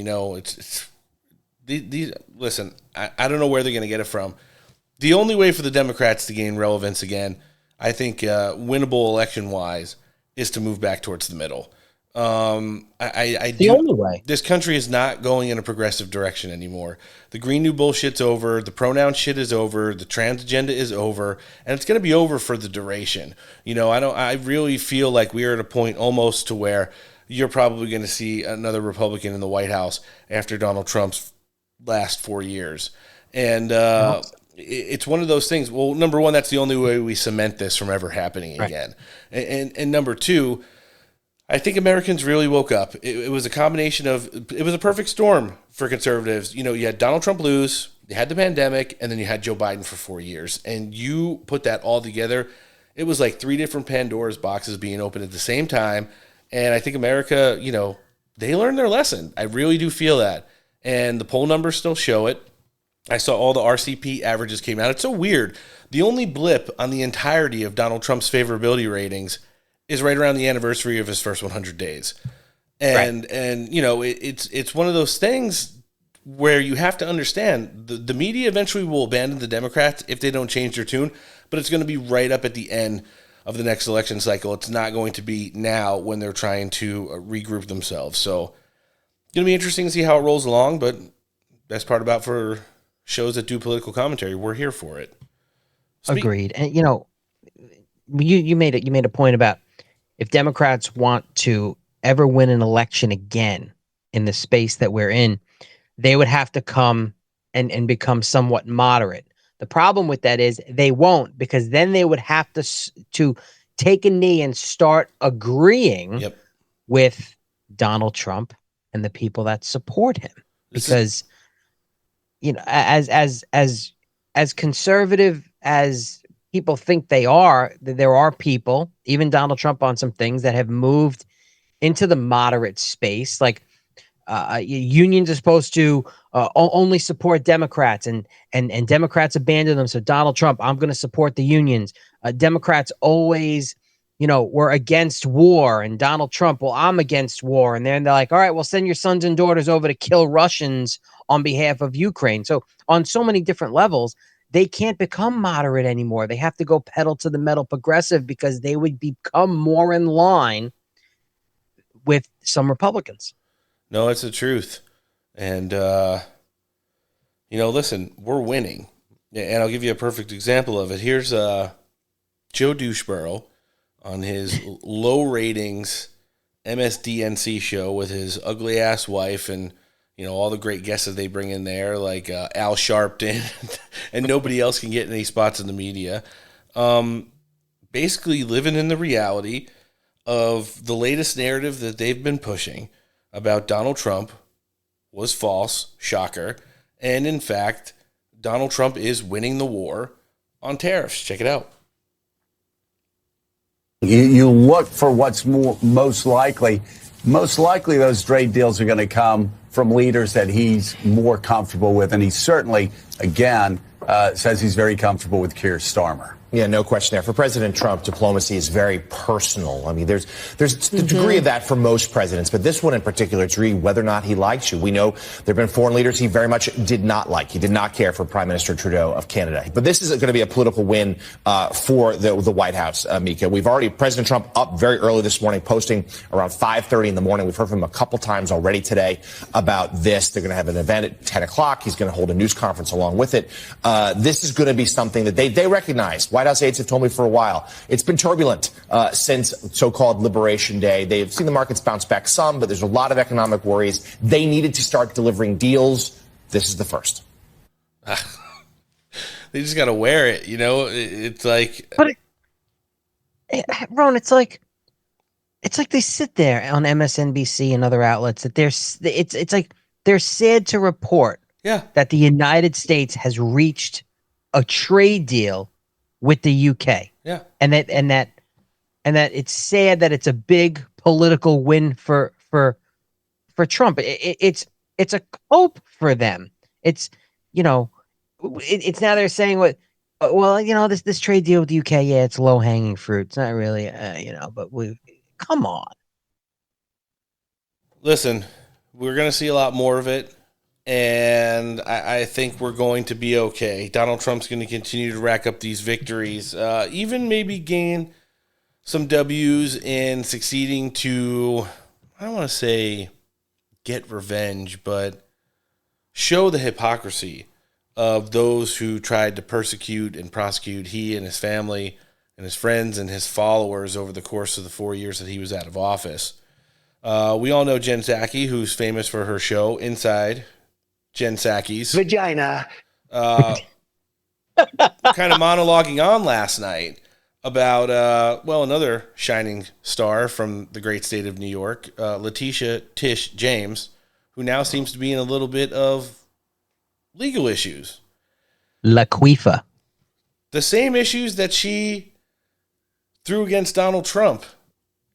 listen, I don't know where they're going to get it from. The only way for the Democrats to gain relevance again, I think, winnable election-wise, is to move back towards the middle. The only way. This country is not going in a progressive direction anymore. The Green New bullshit's over. The pronoun shit is over. The trans agenda is over, and it's going to be over for the duration. I really feel like we are at a point almost to where you're probably going to see another Republican in the White House after Donald Trump's last 4 years, and it's one of those things. Well, number one, that's the only way we cement this from ever happening again. And number two, I think Americans really woke up. It was a combination of, it was a perfect storm for conservatives. You had Donald Trump lose, you had the pandemic, and then you had Joe Biden for 4 years. And you put that all together, it was like 3 different Pandora's boxes being opened at the same time. And I think America, they learned their lesson. I really do feel that. And the poll numbers still show it. I saw all the RCP averages came out. It's so weird. The only blip on the entirety of Donald Trump's favorability ratings is right around the anniversary of his first 100 days. And it's one of those things where you have to understand the media eventually will abandon the Democrats if they don't change their tune, but it's going to be right up at the end of the next election cycle. It's not going to be now when they're trying to regroup themselves. So it's going to be interesting to see how it rolls along, but best part about for shows that do political commentary, we're here for it. Agreed. And you made a point about if Democrats want to ever win an election again in the space that we're in, they would have to come and become somewhat moderate. The problem with that is they won't, because then they would have to take a knee and start agreeing with Donald Trump and the people that support him. Because as conservative as people think they are, there are people, even Donald Trump on some things, that have moved into the moderate space. Like unions are supposed to only support Democrats, and Democrats abandon them. So Donald Trump, I'm going to support the unions. Democrats always, were against war, and Donald Trump, well, I'm against war. And then they're like, all right, well, send your sons and daughters over to kill Russians on behalf of Ukraine. So on so many different levels, they can't become moderate anymore. They have to go pedal to the metal progressive because they would become more in line with some Republicans. No, it's the truth. And, listen, we're winning. And I'll give you a perfect example of it. Here's Joe Doucheborough on his low ratings MSDNC show with his ugly ass wife and, all the great guests that they bring in there, like Al Sharpton, and nobody else can get any spots in the media. Basically living in the reality of the latest narrative that they've been pushing about Donald Trump was false, shocker. And in fact, Donald Trump is winning the war on tariffs. Check it out. You look for what's most likely. Most likely those trade deals are going to come from leaders that he's more comfortable with. And he certainly, again, says he's very comfortable with Keir Starmer. Yeah, no question there. For President Trump, diplomacy is very personal. I mean, there's the degree of that for most presidents, but this one in particular, it's really whether or not he likes you. We know there have been foreign leaders he very much did not like. He did not care for Prime Minister Trudeau of Canada. But this is going to be a political win for the White House, Mika. We've already, President Trump up very early this morning, posting around 5:30 in the morning. We've heard from him a couple times already today about this. They're going to have an event at 10 o'clock. He's going to hold a news conference along with it. This is going to be something that they recognize. White House aides have told me for a while. It's been turbulent since so-called Liberation Day. They've seen the markets bounce back some, but there's a lot of economic worries. They needed to start delivering deals. This is the first. They just got to wear it, It's like... But, Ron, it's like they sit there on MSNBC and other outlets that it's like they're sad to report that the United States has reached a trade deal with the UK. Yeah. And that and that it's sad that it's a big political win for Trump. It's a hope for them. It's, you know, it's now they're saying well, you know, this trade deal with the UK, yeah, it's low hanging fruit. It's not really, you know, but come on. Listen, we're going to see a lot more of it, and I think we're going to be okay. Donald Trump's going to continue to rack up these victories, even maybe gain some W's in succeeding to, I don't want to say get revenge, but show the hypocrisy of those who tried to persecute and prosecute he and his family and his friends and his followers over the course of the 4 years that he was out of office. We all know Jen Psaki, who's famous for her show Inside Jen Psaki's Vagina. Kind of monologuing on last night about, another shining star from the great state of New York, Letitia Tish James, who now seems to be in a little bit of legal issues. Laquifa. The same issues that she threw against Donald Trump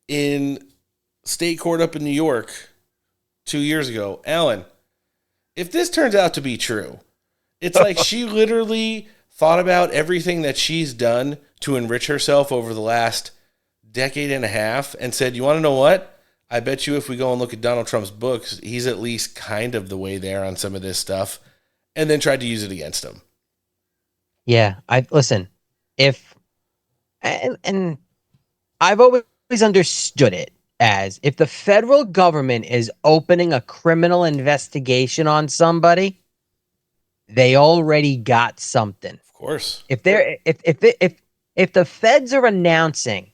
in state court up in New York 2 years ago. Alan, if this turns out to be true, it's like she literally thought about everything that she's done to enrich herself over the last decade and a half and said, you want to know what? I bet you if we go and look at Donald Trump's books, he's at least kind of the way there on some of this stuff, and then tried to use it against him. Yeah, listen, and I've always understood it as if the federal government is opening a criminal investigation on somebody, they already got something. Of course. If the feds are announcing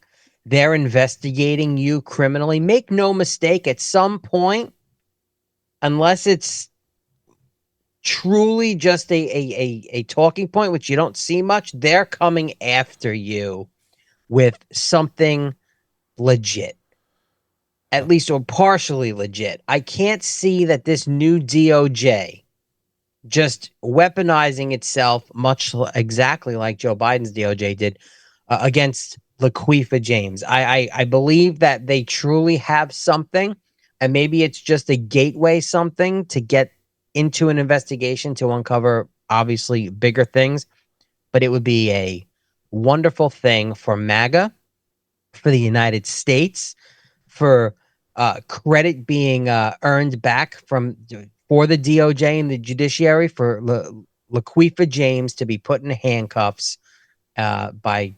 they're investigating you criminally, make no mistake, at some point, unless it's truly just a talking point, which you don't see much, they're coming after you with something legit, at least, or partially legit. I can't see that this new DOJ just weaponizing itself exactly like Joe Biden's DOJ did against Laquifa James. I believe that they truly have something, and maybe it's just a gateway something to get into an investigation to uncover obviously bigger things, but it would be a wonderful thing for MAGA, for the United States, for credit being earned back for the DOJ and the judiciary, for Laquifa James to be put in handcuffs by,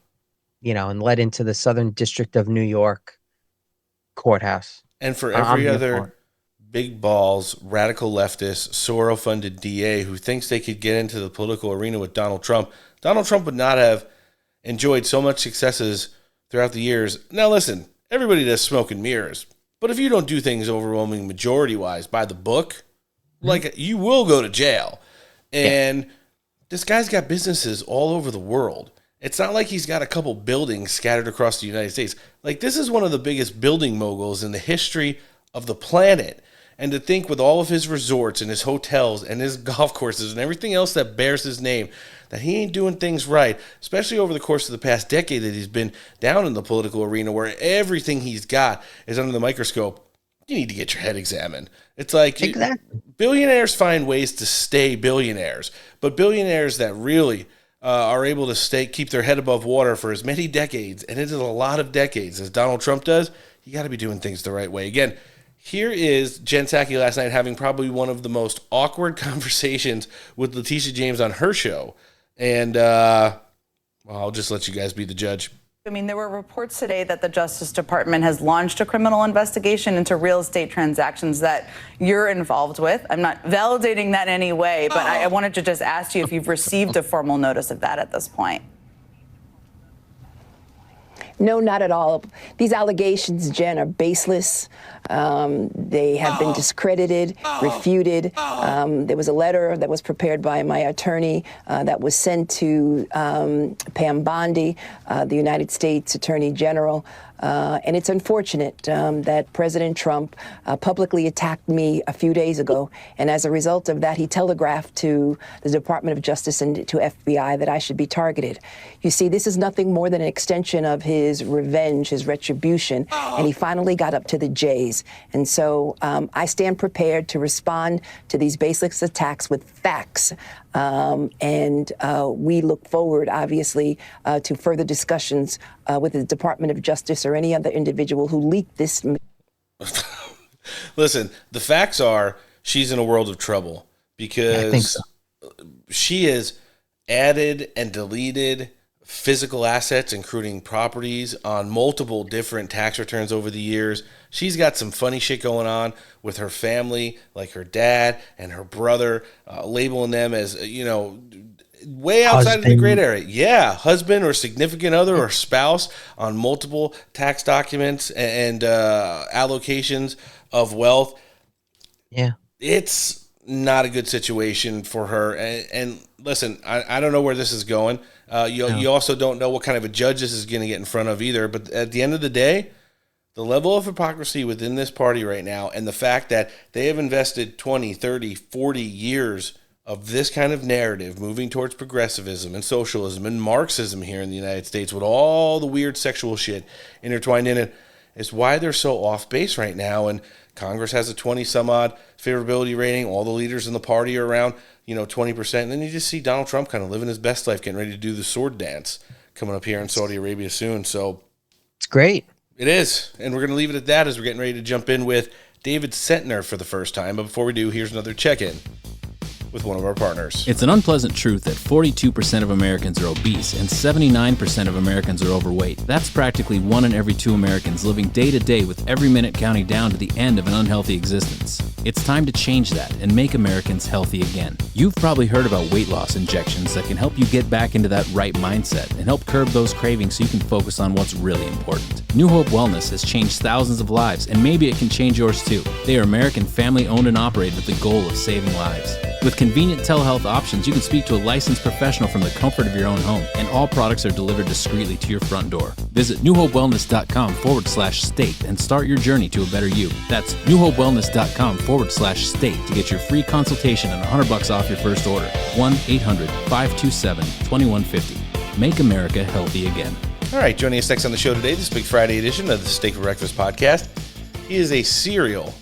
and led into the Southern District of New York courthouse. And for every other big balls, radical leftist, Soros-funded DA who thinks they could get into the political arena with Donald Trump would not have enjoyed so much successes throughout the years. Now listen, everybody does smoke and mirrors, but if you don't do things overwhelming majority-wise by the book, like, you will go to jail. And this guy's got businesses all over the world. It's not like he's got a couple buildings scattered across the United States. Like, this is one of the biggest building moguls in the history of the planet. And to think with all of his resorts and his hotels and his golf courses and everything else that bears his name, that he ain't doing things right, especially over the course of the past decade that he's been down in the political arena where everything he's got is under the microscope, you need to get your head examined. It's like billionaires find ways to stay billionaires, but billionaires that really are able to keep their head above water for as many decades, and it is a lot of decades, as Donald Trump does, you got to be doing things the right way. Again, here is Jen Psaki last night having probably one of the most awkward conversations with Letitia James on her show. And I'll just let you guys be the judge. I mean, there were reports today that the Justice Department has launched a criminal investigation into real estate transactions that you're involved with. I'm not validating that in any way, but I wanted to just ask you if you've received a formal notice of that at this point. No, not at all. These allegations, Jen, are baseless. They have been discredited, refuted. There was a letter that was prepared by my attorney that was sent to Pam Bondi, the United States Attorney General, And it's unfortunate that President Trump publicly attacked me a few days ago. And as a result of that, he telegraphed to the Department of Justice and to FBI that I should be targeted. You see, this is nothing more than an extension of his revenge, his retribution. And he finally got up to the J's. And so I stand prepared to respond to these baseless attacks with facts. And we look forward, obviously, to further discussions with the Department of Justice or any other individual who leaked this. Listen, the facts are she's in a world of trouble because I think so. She has added and deleted physical assets, including properties, on multiple different tax returns over the years. She's got some funny shit going on with her family, like her dad and her brother, labeling them as, way outside of the gray area. Yeah, husband or significant other or spouse on multiple tax documents and allocations of wealth. Yeah. It's not a good situation for her. And listen, I don't know where this is going. You also don't know what kind of a judge this is going to get in front of either. But at the end of the day, the level of hypocrisy within this party right now and the fact that they have invested 20, 30, 40 years of this kind of narrative moving towards progressivism and socialism and Marxism here in the United States with all the weird sexual shit intertwined in it is why they're so off base right now. And Congress has a 20 some odd favorability rating. All the leaders in the party are around, 20%. And then you just see Donald Trump kind of living his best life, getting ready to do the sword dance coming up here in Saudi Arabia soon. So it's great. It is. And we're going to leave it at that as we're getting ready to jump in with David Sentner for the first time. But before we do, here's another check-in with one of our partners. It's an unpleasant truth that 42% of Americans are obese and 79% of Americans are overweight. That's practically 1 in every 2 Americans living day to day with every minute counting down to the end of an unhealthy existence. It's time to change that and make Americans healthy again. You've probably heard about weight loss injections that can help you get back into that right mindset and help curb those cravings so you can focus on what's really important. New Hope Wellness has changed thousands of lives, and maybe it can change yours too. They are American family-owned and operated with the goal of saving lives. With convenient telehealth options, you can speak to a licensed professional from the comfort of your own home, and all products are delivered discreetly to your front door. Visit newhopewellness.com/state and start your journey to a better you. That's newhopewellness.com/state to get your free consultation and $100 off your first order. 1-800-527-2150. Make America healthy again. All right, joining us next on the show today, this Big Friday edition of the Steak for Breakfast podcast. He is a serial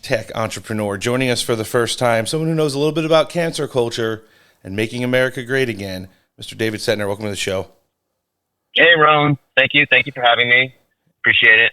tech entrepreneur joining us for the first time, someone who knows a little bit about cancer culture and making America great again. Mr. David Sentner, welcome to the show. Hey, Ron. Thank you. Thank you for having me. Appreciate it.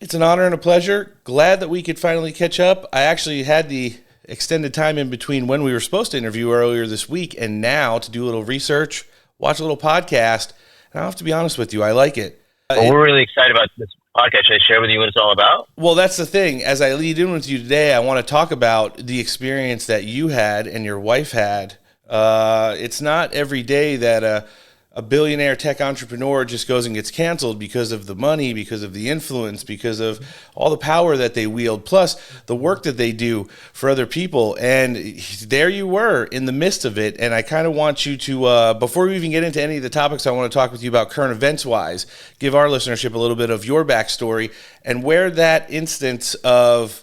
It's an honor and a pleasure. Glad that we could finally catch up. I actually had the extended time in between when we were supposed to interview earlier this week and now to do a little research, watch a little podcast. And I'll have to be honest with you, I like it. Well, we're really excited about this podcast. Should I share with you what it's all about? Well, that's the thing. As I lead in with you today, I want to talk about the experience that you had and your wife had. It's not every day that a billionaire tech entrepreneur just goes and gets canceled because of the money, because of the influence, because of all the power that they wield, plus the work that they do for other people. And there you were in the midst of it. And I kind of want you to, before we even get into any of the topics I want to talk with you about current events wise, give our listenership a little bit of your backstory and where that instance of,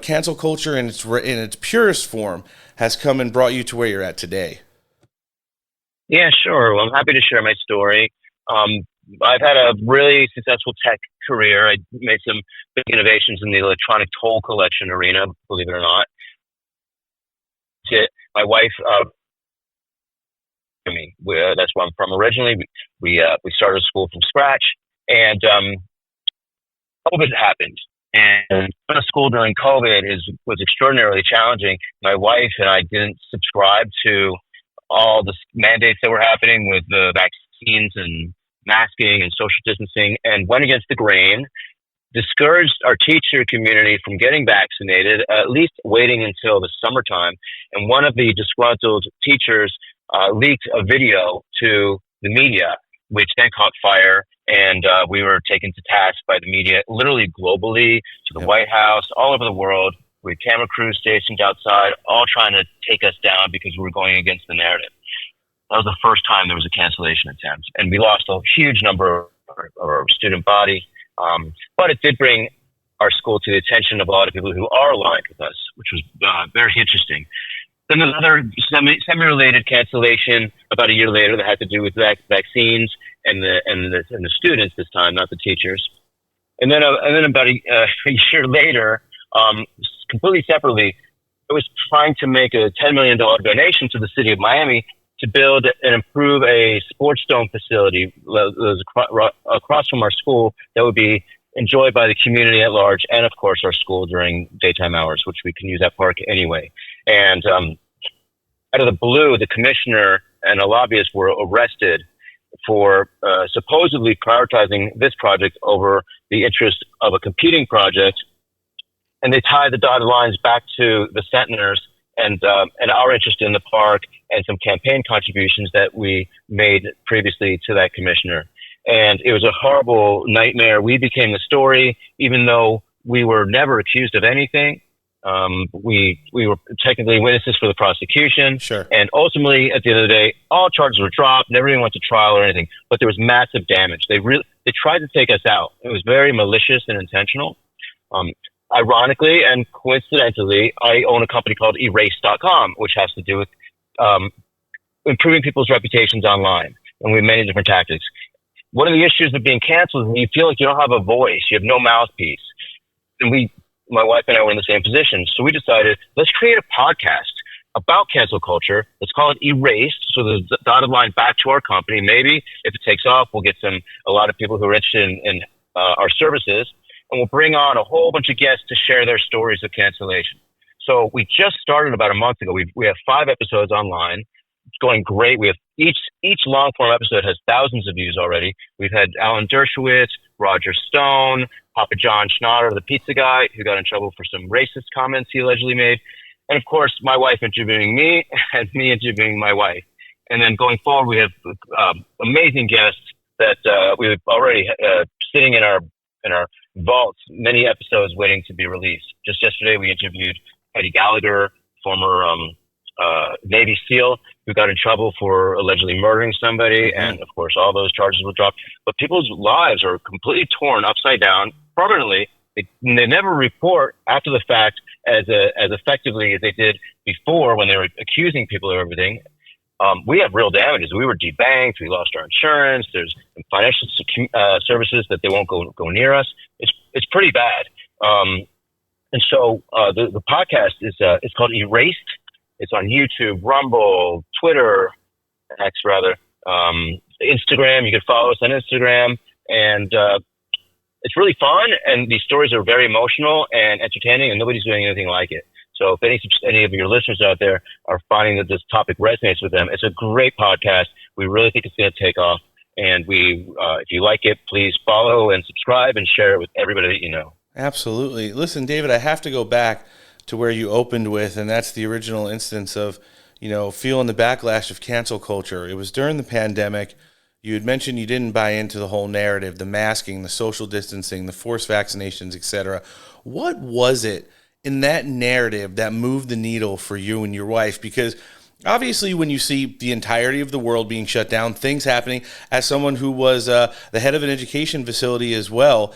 cancel culture in its purest form has come and brought you to where you're at today. Yeah, sure. Well, I'm happy to share my story. I've had a really successful tech career. I made some big innovations in the electronic toll collection arena, believe it or not. My wife, that's where I'm from originally. We started school from scratch, and COVID happened. And going to school during COVID was extraordinarily challenging. My wife and I didn't subscribe to all the mandates that were happening with the vaccines and masking and social distancing, and went against the grain, discouraged our teacher community from getting vaccinated, at least waiting until the summertime. And one of the disgruntled teachers leaked a video to the media, which then caught fire. And we were taken to task by the media, literally globally, to the White House, all over the world, with camera crews stationed outside, all trying to take us down because we were going against the narrative. That was the first time there was a cancellation attempt. And we lost a huge number our student body. But it did bring our school to the attention of a lot of people who are aligned with us, which was very interesting. Then another semi-related cancellation about a year later that had to do with vaccines and the students this time, not the teachers. And then about a year later, completely separately, I was trying to make a $10 million donation to the city of Miami to build and improve a sports dome facility that was across from our school that would be enjoyed by the community at large and, of course, our school during daytime hours, which we can use that park anyway. And out of the blue, the commissioner and a lobbyist were arrested for supposedly prioritizing this project over the interest of a competing project. And they tied the dotted lines back to the centenars and our interest in the park and some campaign contributions that we made previously to that commissioner. And it was a horrible nightmare. We became the story, even though we were never accused of anything. We were technically witnesses for the prosecution. Sure. And ultimately, at the end of the day, all charges were dropped. Never even went to trial or anything. But there was massive damage. They tried to take us out. It was very malicious and intentional. Ironically and coincidentally, I own a company called Erase.com, which has to do with improving people's reputations online. And we have many different tactics. One of the issues of being canceled is when you feel like you don't have a voice, you have no mouthpiece. And my wife and I were in the same position. So we decided, let's create a podcast about cancel culture. Let's call it Erased. So the dotted line back to our company. Maybe if it takes off, we'll get a lot of people who are interested in our services. And we'll bring on a whole bunch of guests to share their stories of cancellation. So we just started about a month ago. We have 5 episodes online. It's going great. We have each long form episode has thousands of views already. We've had Alan Dershowitz, Roger Stone, Papa John Schnatter, the pizza guy, who got in trouble for some racist comments he allegedly made. And of course, my wife interviewing me and me interviewing my wife. And then going forward, we have amazing guests that we've already sitting in our vaults, many episodes waiting to be released. Just yesterday, we interviewed Eddie Gallagher, former Navy SEAL, who got in trouble for allegedly murdering somebody. And of course, all those charges were dropped. But people's lives are completely torn upside down permanently. They never report after the fact as effectively as they did before when they were accusing people of everything. We have real damages. We were debanked. We lost our insurance. There's financial services that they won't go near us. It's pretty bad. And so the podcast is it's called Erased. It's on YouTube, Rumble, Twitter, X rather, Instagram. You can follow us on Instagram, and it's really fun. And these stories are very emotional and entertaining, and nobody's doing anything like it. So if any of your listeners out there are finding that this topic resonates with them, it's a great podcast. We really think it's going to take off. And if you like it, please follow and subscribe and share it with everybody that you know. Absolutely. Listen, David, I have to go back to where you opened with, and that's the original instance of, feeling the backlash of cancel culture. It was during the pandemic. You had mentioned you didn't buy into the whole narrative, the masking, the social distancing, the forced vaccinations, etc. What was it in that narrative that moved the needle for you and your wife? Because obviously when you see the entirety of the world being shut down, things happening, as someone who was the head of an education facility as well,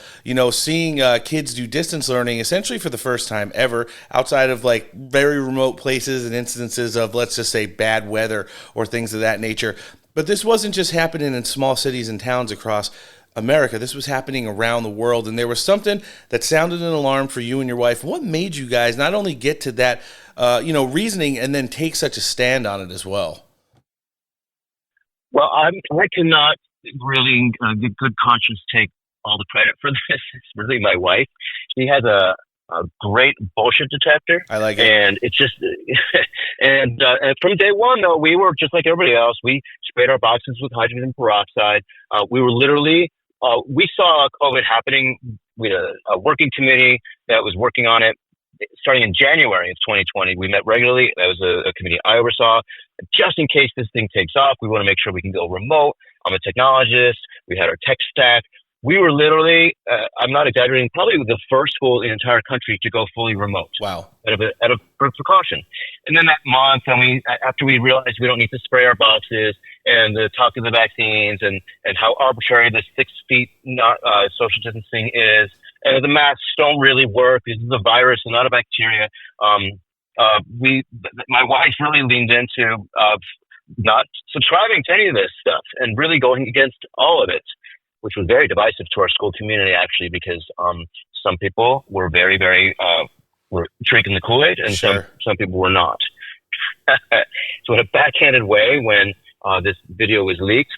seeing kids do distance learning essentially for the first time ever outside of like very remote places and instances of, let's just say, bad weather or things of that nature. But this wasn't just happening in small cities and towns across America. This was happening around the world, and there was something that sounded an alarm for you and your wife. What made you guys not only get to that, reasoning and then take such a stand on it as well? Well, I cannot really, in good conscience, take all the credit for this. It's really my wife. She has a great bullshit detector. I like it. And it's just, and from day one, though, we were just like everybody else. We sprayed our boxes with hydrogen peroxide. We were literally, we saw COVID happening. We had a working committee that was working on it starting in January of 2020. We met regularly. That was a committee I oversaw. Just in case this thing takes off, we want to make sure we can go remote. I'm a technologist. We had our tech stack. we were literally, I'm not exaggerating, probably the first school in the entire country to go fully remote. Wow. Out of precaution. And then that month, after we realized we don't need to spray our boxes and the talk of the vaccines and how arbitrary the 6 feet social distancing is, and the masks don't really work. This is a virus and not a bacteria. My wife really leaned into not subscribing to any of this stuff and really going against all of it, which was very divisive to our school community, actually, because some people were very, very were drinking the Kool-Aid, and some people were not. So in a backhanded way, when this video was leaked,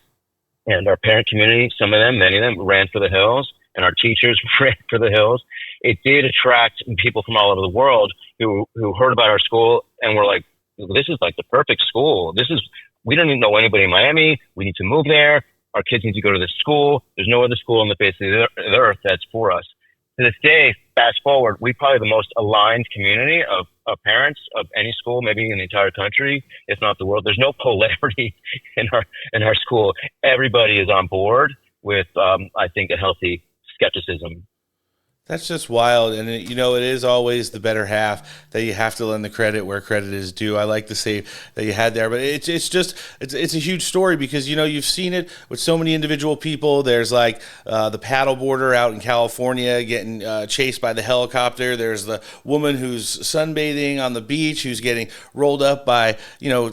and our parent community, some of them, many of them, ran for the hills, and our teachers ran for the hills, it did attract people from all over the world who heard about our school and were like, this is like the perfect school. We don't even know anybody in Miami. We need to move there. Our kids need to go to this school. There's no other school on the face of the earth that's for us. To this day, fast forward, we're probably the most aligned community of parents of any school, maybe in the entire country, if not the world. There's no polarity in our school. Everybody is on board with, I think, a healthy skepticism. That's just wild. And, it is always the better half that you have to lend the credit where credit is due. I like to say that you had there. But it's a huge story because, you've seen it with so many individual people. There's like the paddleboarder out in California getting chased by the helicopter. There's the woman who's sunbathing on the beach who's getting rolled up by,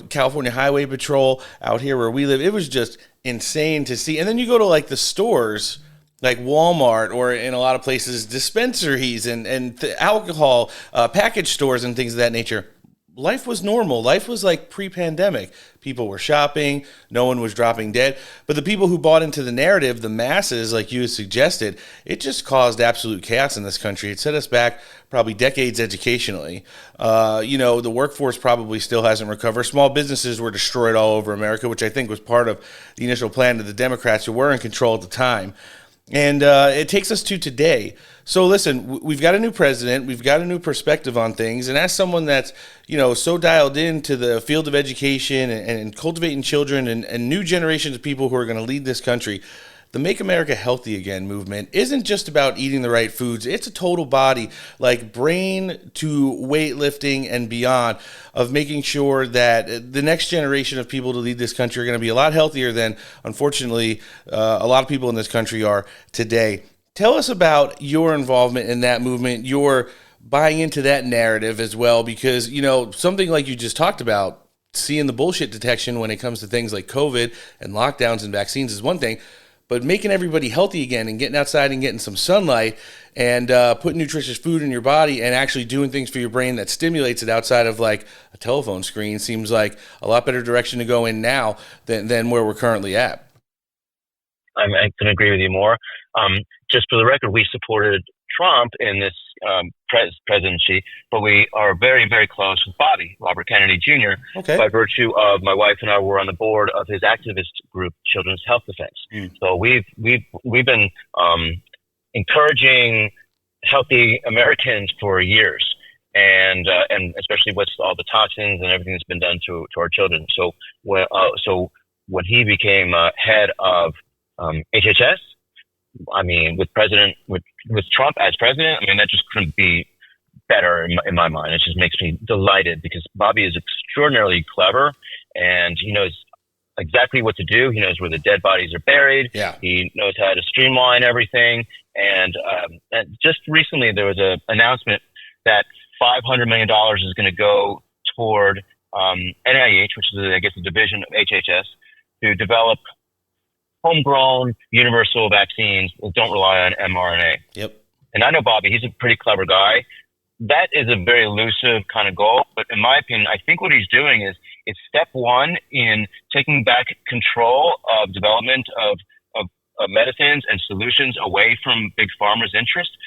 California Highway Patrol out here where we live. It was just insane to see. And then you go to like the stores, like Walmart, or in a lot of places, dispensaries and alcohol package stores and things of that nature. Life was normal. Life was like pre-pandemic. People were shopping. No one was dropping dead. But the people who bought into the narrative, the masses, like you suggested, it just caused absolute chaos in this country. It set us back probably decades educationally. The workforce probably still hasn't recovered. Small businesses were destroyed all over America, which I think was part of the initial plan of the Democrats who were in control at the time. And it takes us to today. So listen, we've got a new president. We've got a new perspective on things. And as someone that's, so dialed into the field of education and cultivating children and new generations of people who are going to lead this country, the Make America Healthy Again movement isn't just about eating the right foods. It's a total body, like brain to weightlifting and beyond, of making sure that the next generation of people to lead this country are going to be a lot healthier than, unfortunately, a lot of people in this country are today. Tell us about your involvement in that movement, your buying into that narrative as well, because, something like you just talked about, seeing the bullshit detection when it comes to things like COVID and lockdowns and vaccines is one thing. But making everybody healthy again and getting outside and getting some sunlight and putting nutritious food in your body and actually doing things for your brain that stimulates it outside of like a telephone screen seems like a lot better direction to go in now than where we're currently at. I couldn't agree with you more. Just for the record, we supported Trump in this presidency, but we are very, very close with Bobby, Robert Kennedy Jr., by virtue of my wife and I were on the board of his activist group, Children's Health Defense. So we've been encouraging healthy Americans for years, and especially with all the toxins and everything that's been done to our children. So when he became head of HHS, with Trump as president, that just couldn't be better in my mind. It just makes me delighted because Bobby is extraordinarily clever and he knows exactly what to do. He knows where the dead bodies are buried. Yeah. He knows how to streamline everything. And just recently there was an announcement that $500 million is going to go toward NIH, which is, I guess, a division of HHS, to develop homegrown universal vaccines that don't rely on mRNA. Yep. And I know Bobby, he's a pretty clever guy. That is a very elusive kind of goal. But in my opinion, I think what he's doing is it's step one in taking back control of development of medicines and solutions away from Big Pharma's interest.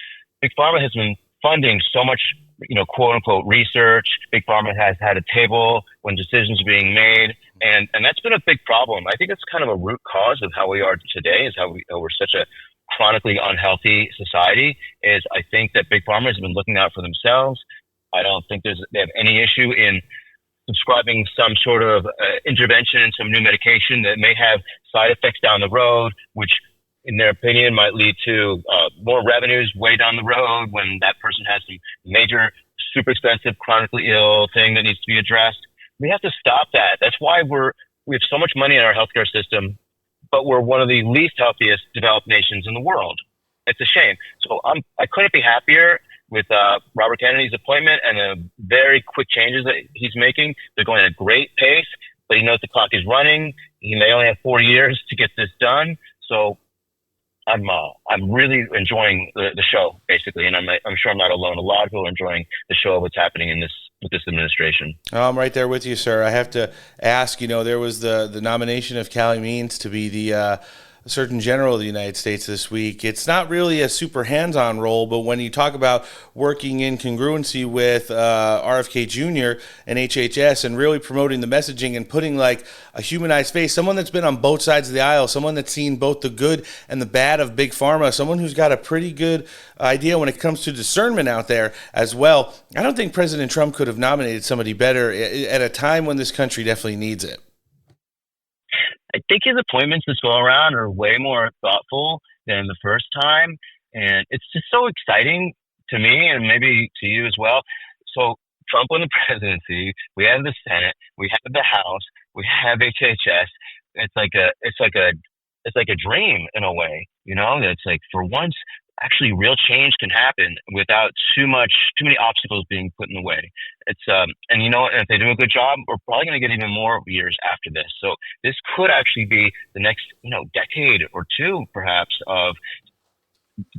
Big Pharma has been funding so much, quote unquote research. Big Pharma has had a table when decisions are being made. And that's been a big problem. I think it's kind of a root cause of how we are today, is how we're such a chronically unhealthy society. Is I think that Big Pharma has been looking out for themselves. I don't think they have any issue in subscribing some sort of intervention, some new medication that may have side effects down the road, which in their opinion, might lead to more revenues way down the road when that person has some major, super expensive, chronically ill thing that needs to be addressed. We have to stop that. That's why we have so much money in our healthcare system, but we're one of the least healthiest developed nations in the world. It's a shame. So I couldn't be happier with Robert Kennedy's appointment and the very quick changes that he's making. They're going at a great pace, but he knows the clock is running. He may only have 4 years to get this done. So I'm really enjoying the show, basically, and I'm sure I'm not alone. A lot of people are enjoying the show of what's happening with this administration. Oh, I'm right there with you, sir. I have to ask, there was the nomination of Callie Means to be the Surgeon General of the United States this week. It's not really a super hands-on role, but when you talk about working in congruency with RFK Jr. and HHS and really promoting the messaging and putting like a humanized face, someone that's been on both sides of the aisle, someone that's seen both the good and the bad of big pharma, someone who's got a pretty good idea when it comes to discernment out there as well. I don't think President Trump could have nominated somebody better at a time when this country definitely needs it. I think his appointments this go around are way more thoughtful than the first time. And it's just so exciting to me and maybe to you as well. So Trump won the presidency. We have the Senate. We have the House. We have HHS. It's like a dream in a way, It's like for once, actually real change can happen without too many obstacles being put in the way. It's and if they do a good job, we're probably going to get even more years after this. So this could actually be the next decade or two perhaps of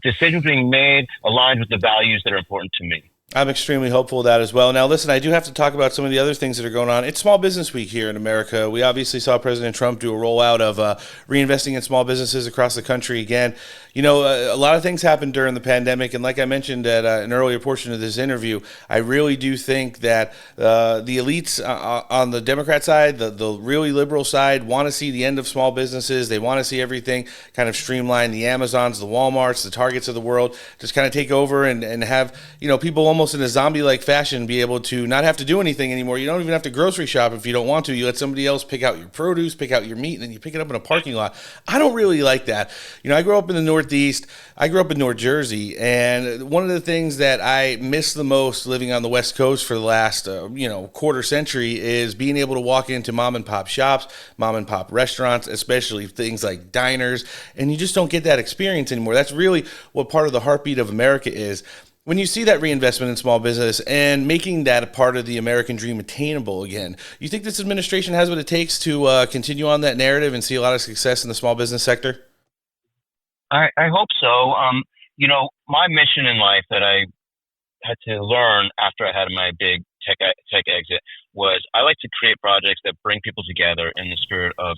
decisions being made aligned with the values that are important to me. I'm extremely hopeful of that as well. Now, listen, I do have to talk about some of the other things that are going on. It's Small Business Week here in America. We obviously saw President Trump do a rollout of reinvesting in small businesses across the country again. A lot of things happened during the pandemic, and like I mentioned at an earlier portion of this interview, I really do think that the elites on the Democrat side, the really liberal side, want to see the end of small businesses. They want to see everything kind of streamlined. The Amazons, the Walmarts, the Targets of the world just kind of take over and have people almost in a zombie-like fashion be able to not have to do anything anymore. You don't even have to grocery shop if you don't want to. You let somebody else pick out your produce, pick out your meat, and then you pick it up in a parking lot. I don't really like that. I grew up in the Northeast. I grew up in North Jersey, and one of the things that I miss the most living on the West Coast for the last quarter century is being able to walk into mom and pop shops, mom and pop restaurants, especially things like diners, and you just don't get that experience anymore. That's really what part of the heartbeat of America is. When you see that reinvestment in small business and making that a part of the American dream attainable again, you think this administration has what it takes to continue on that narrative and see a lot of success in the small business sector? I hope so. My mission in life that I had to learn after I had my big tech exit was I like to create projects that bring people together in the spirit of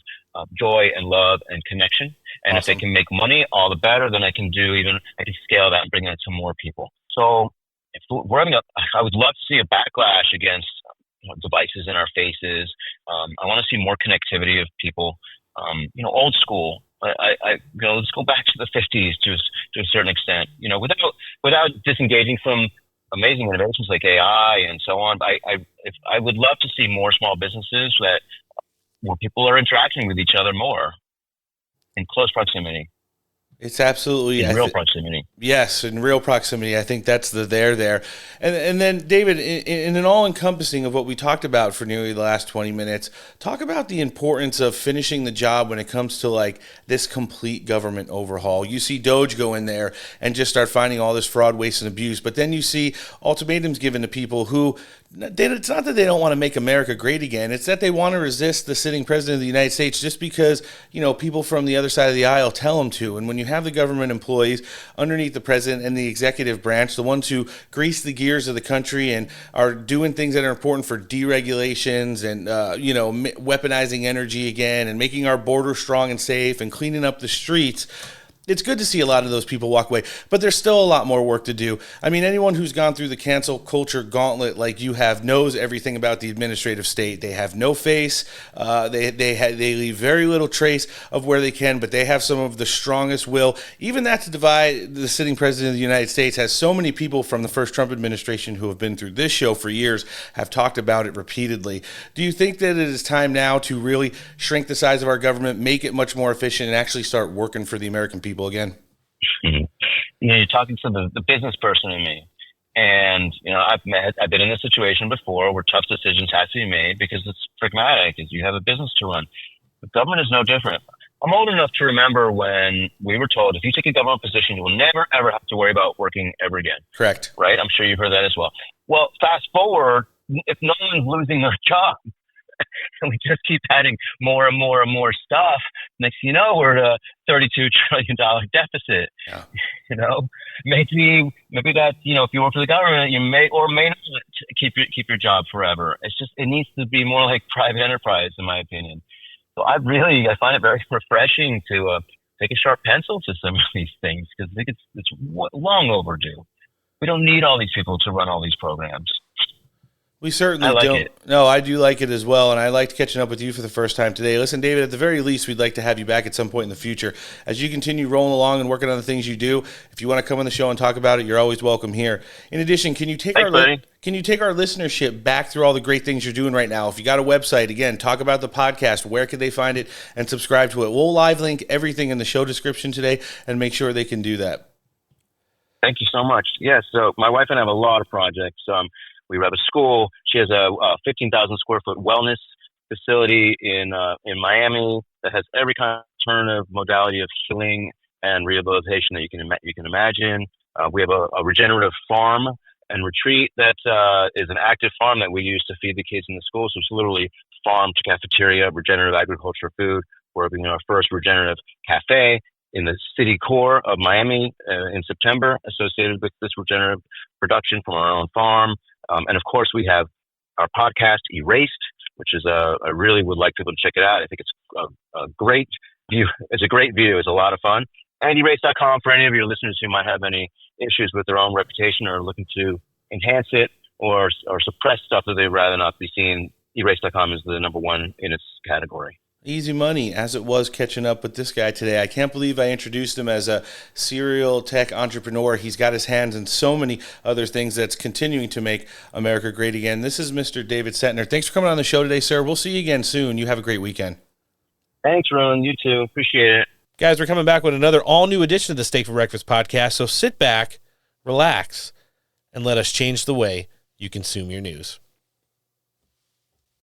joy and love and connection. And Awesome. If they can make money, all the better. Then I can scale that and bring that to more people. So I would love to see a backlash against devices in our faces. I want to see more connectivity of people. Old school. Let's go back to the 50s to a certain extent. Without disengaging from amazing innovations like AI and so on. I would love to see more small businesses where people are interacting with each other more in close proximity. It's absolutely in real proximity. Yes, in real proximity. I think that's the there. And then, David, in an all-encompassing of what we talked about for nearly the last 20 minutes, talk about the importance of finishing the job when it comes to like this complete government overhaul. You see Doge go in there and just start finding all this fraud, waste, and abuse, but then you see ultimatums given to people who it's not that they don't want to make America great again. It's that they want to resist the sitting president of the United States just because, people from the other side of the aisle tell them to. And when you have the government employees underneath the president and the executive branch, the ones who grease the gears of the country and are doing things that are important for deregulations and, weaponizing energy again and making our border strong and safe and cleaning up the streets, it's good to see a lot of those people walk away, but there's still a lot more work to do. I mean, anyone who's gone through the cancel culture gauntlet like you have knows everything about the administrative state. They have no face. They leave very little trace of where they can, but they have some of the strongest will. Even that to divide the sitting president of the United States has so many people from the first Trump administration who have been through this show for years have talked about it repeatedly. Do you think that it is time now to really shrink the size of our government, make it much more efficient, and actually start working for the American people people again. Mm-hmm. You're talking to the business person in me. And, I've been in this situation before where tough decisions have to be made because it's pragmatic, because you have a business to run. The government is no different. I'm old enough to remember when we were told, if you take a government position, you will never, ever have to worry about working ever again. Correct. Right? I'm sure you've heard that as well. Well, fast forward, if no one's losing their job, and we just keep adding more and more and more stuff, next thing you know, we're at a $32 trillion deficit. Yeah. Maybe that, if you work for the government, you may or may not keep your job forever. It needs to be more like private enterprise, in my opinion. So I find it very refreshing to take a sharp pencil to some of these things, because I think it's long overdue. We don't need all these people to run all these programs. We certainly I like don't. it. No, I do like it as well, and I liked catching up with you for the first time today. Listen, David, at the very least, we'd like to have you back at some point in the future. As you continue rolling along and working on the things you do, if you want to come on the show and talk about it, you're always welcome here. In addition, can you take our listenership back through all the great things you're doing right now? If you got a website, again, talk about the podcast. Where can they find it and subscribe to it? We'll live link everything in the show description today and make sure they can do that. Thank you so much. Yes, so my wife and I have a lot of projects. We run a school. She has a 15,000 square foot wellness facility in Miami that has every kind of alternative modality of healing and rehabilitation that you can imagine. We have a regenerative farm and retreat that is an active farm that we use to feed the kids in the school. So it's literally farm to cafeteria, regenerative agriculture food. We're opening our first regenerative cafe in the city core of Miami in September, associated with this regenerative production from our own farm. And of course, we have our podcast, Erased, which is I really would like people to check it out. I think it's a great view. It's a great view. It's a lot of fun. And erased.com for any of your listeners who might have any issues with their own reputation or looking to enhance it or suppress stuff that they'd rather not be seen. Erased.com is the number one in its category. Easy money, as it was catching up with this guy today. I can't believe I introduced him as a serial tech entrepreneur. He's got his hands in so many other things that's continuing to make America great again. This is Mr. David Setner. Thanks for coming on the show today, sir. We'll see you again soon. You have a great weekend. Thanks, Ron. You too. Appreciate it. Guys, we're coming back with another all-new edition of the Steak for Breakfast podcast, so sit back, relax, and let us change the way you consume your news.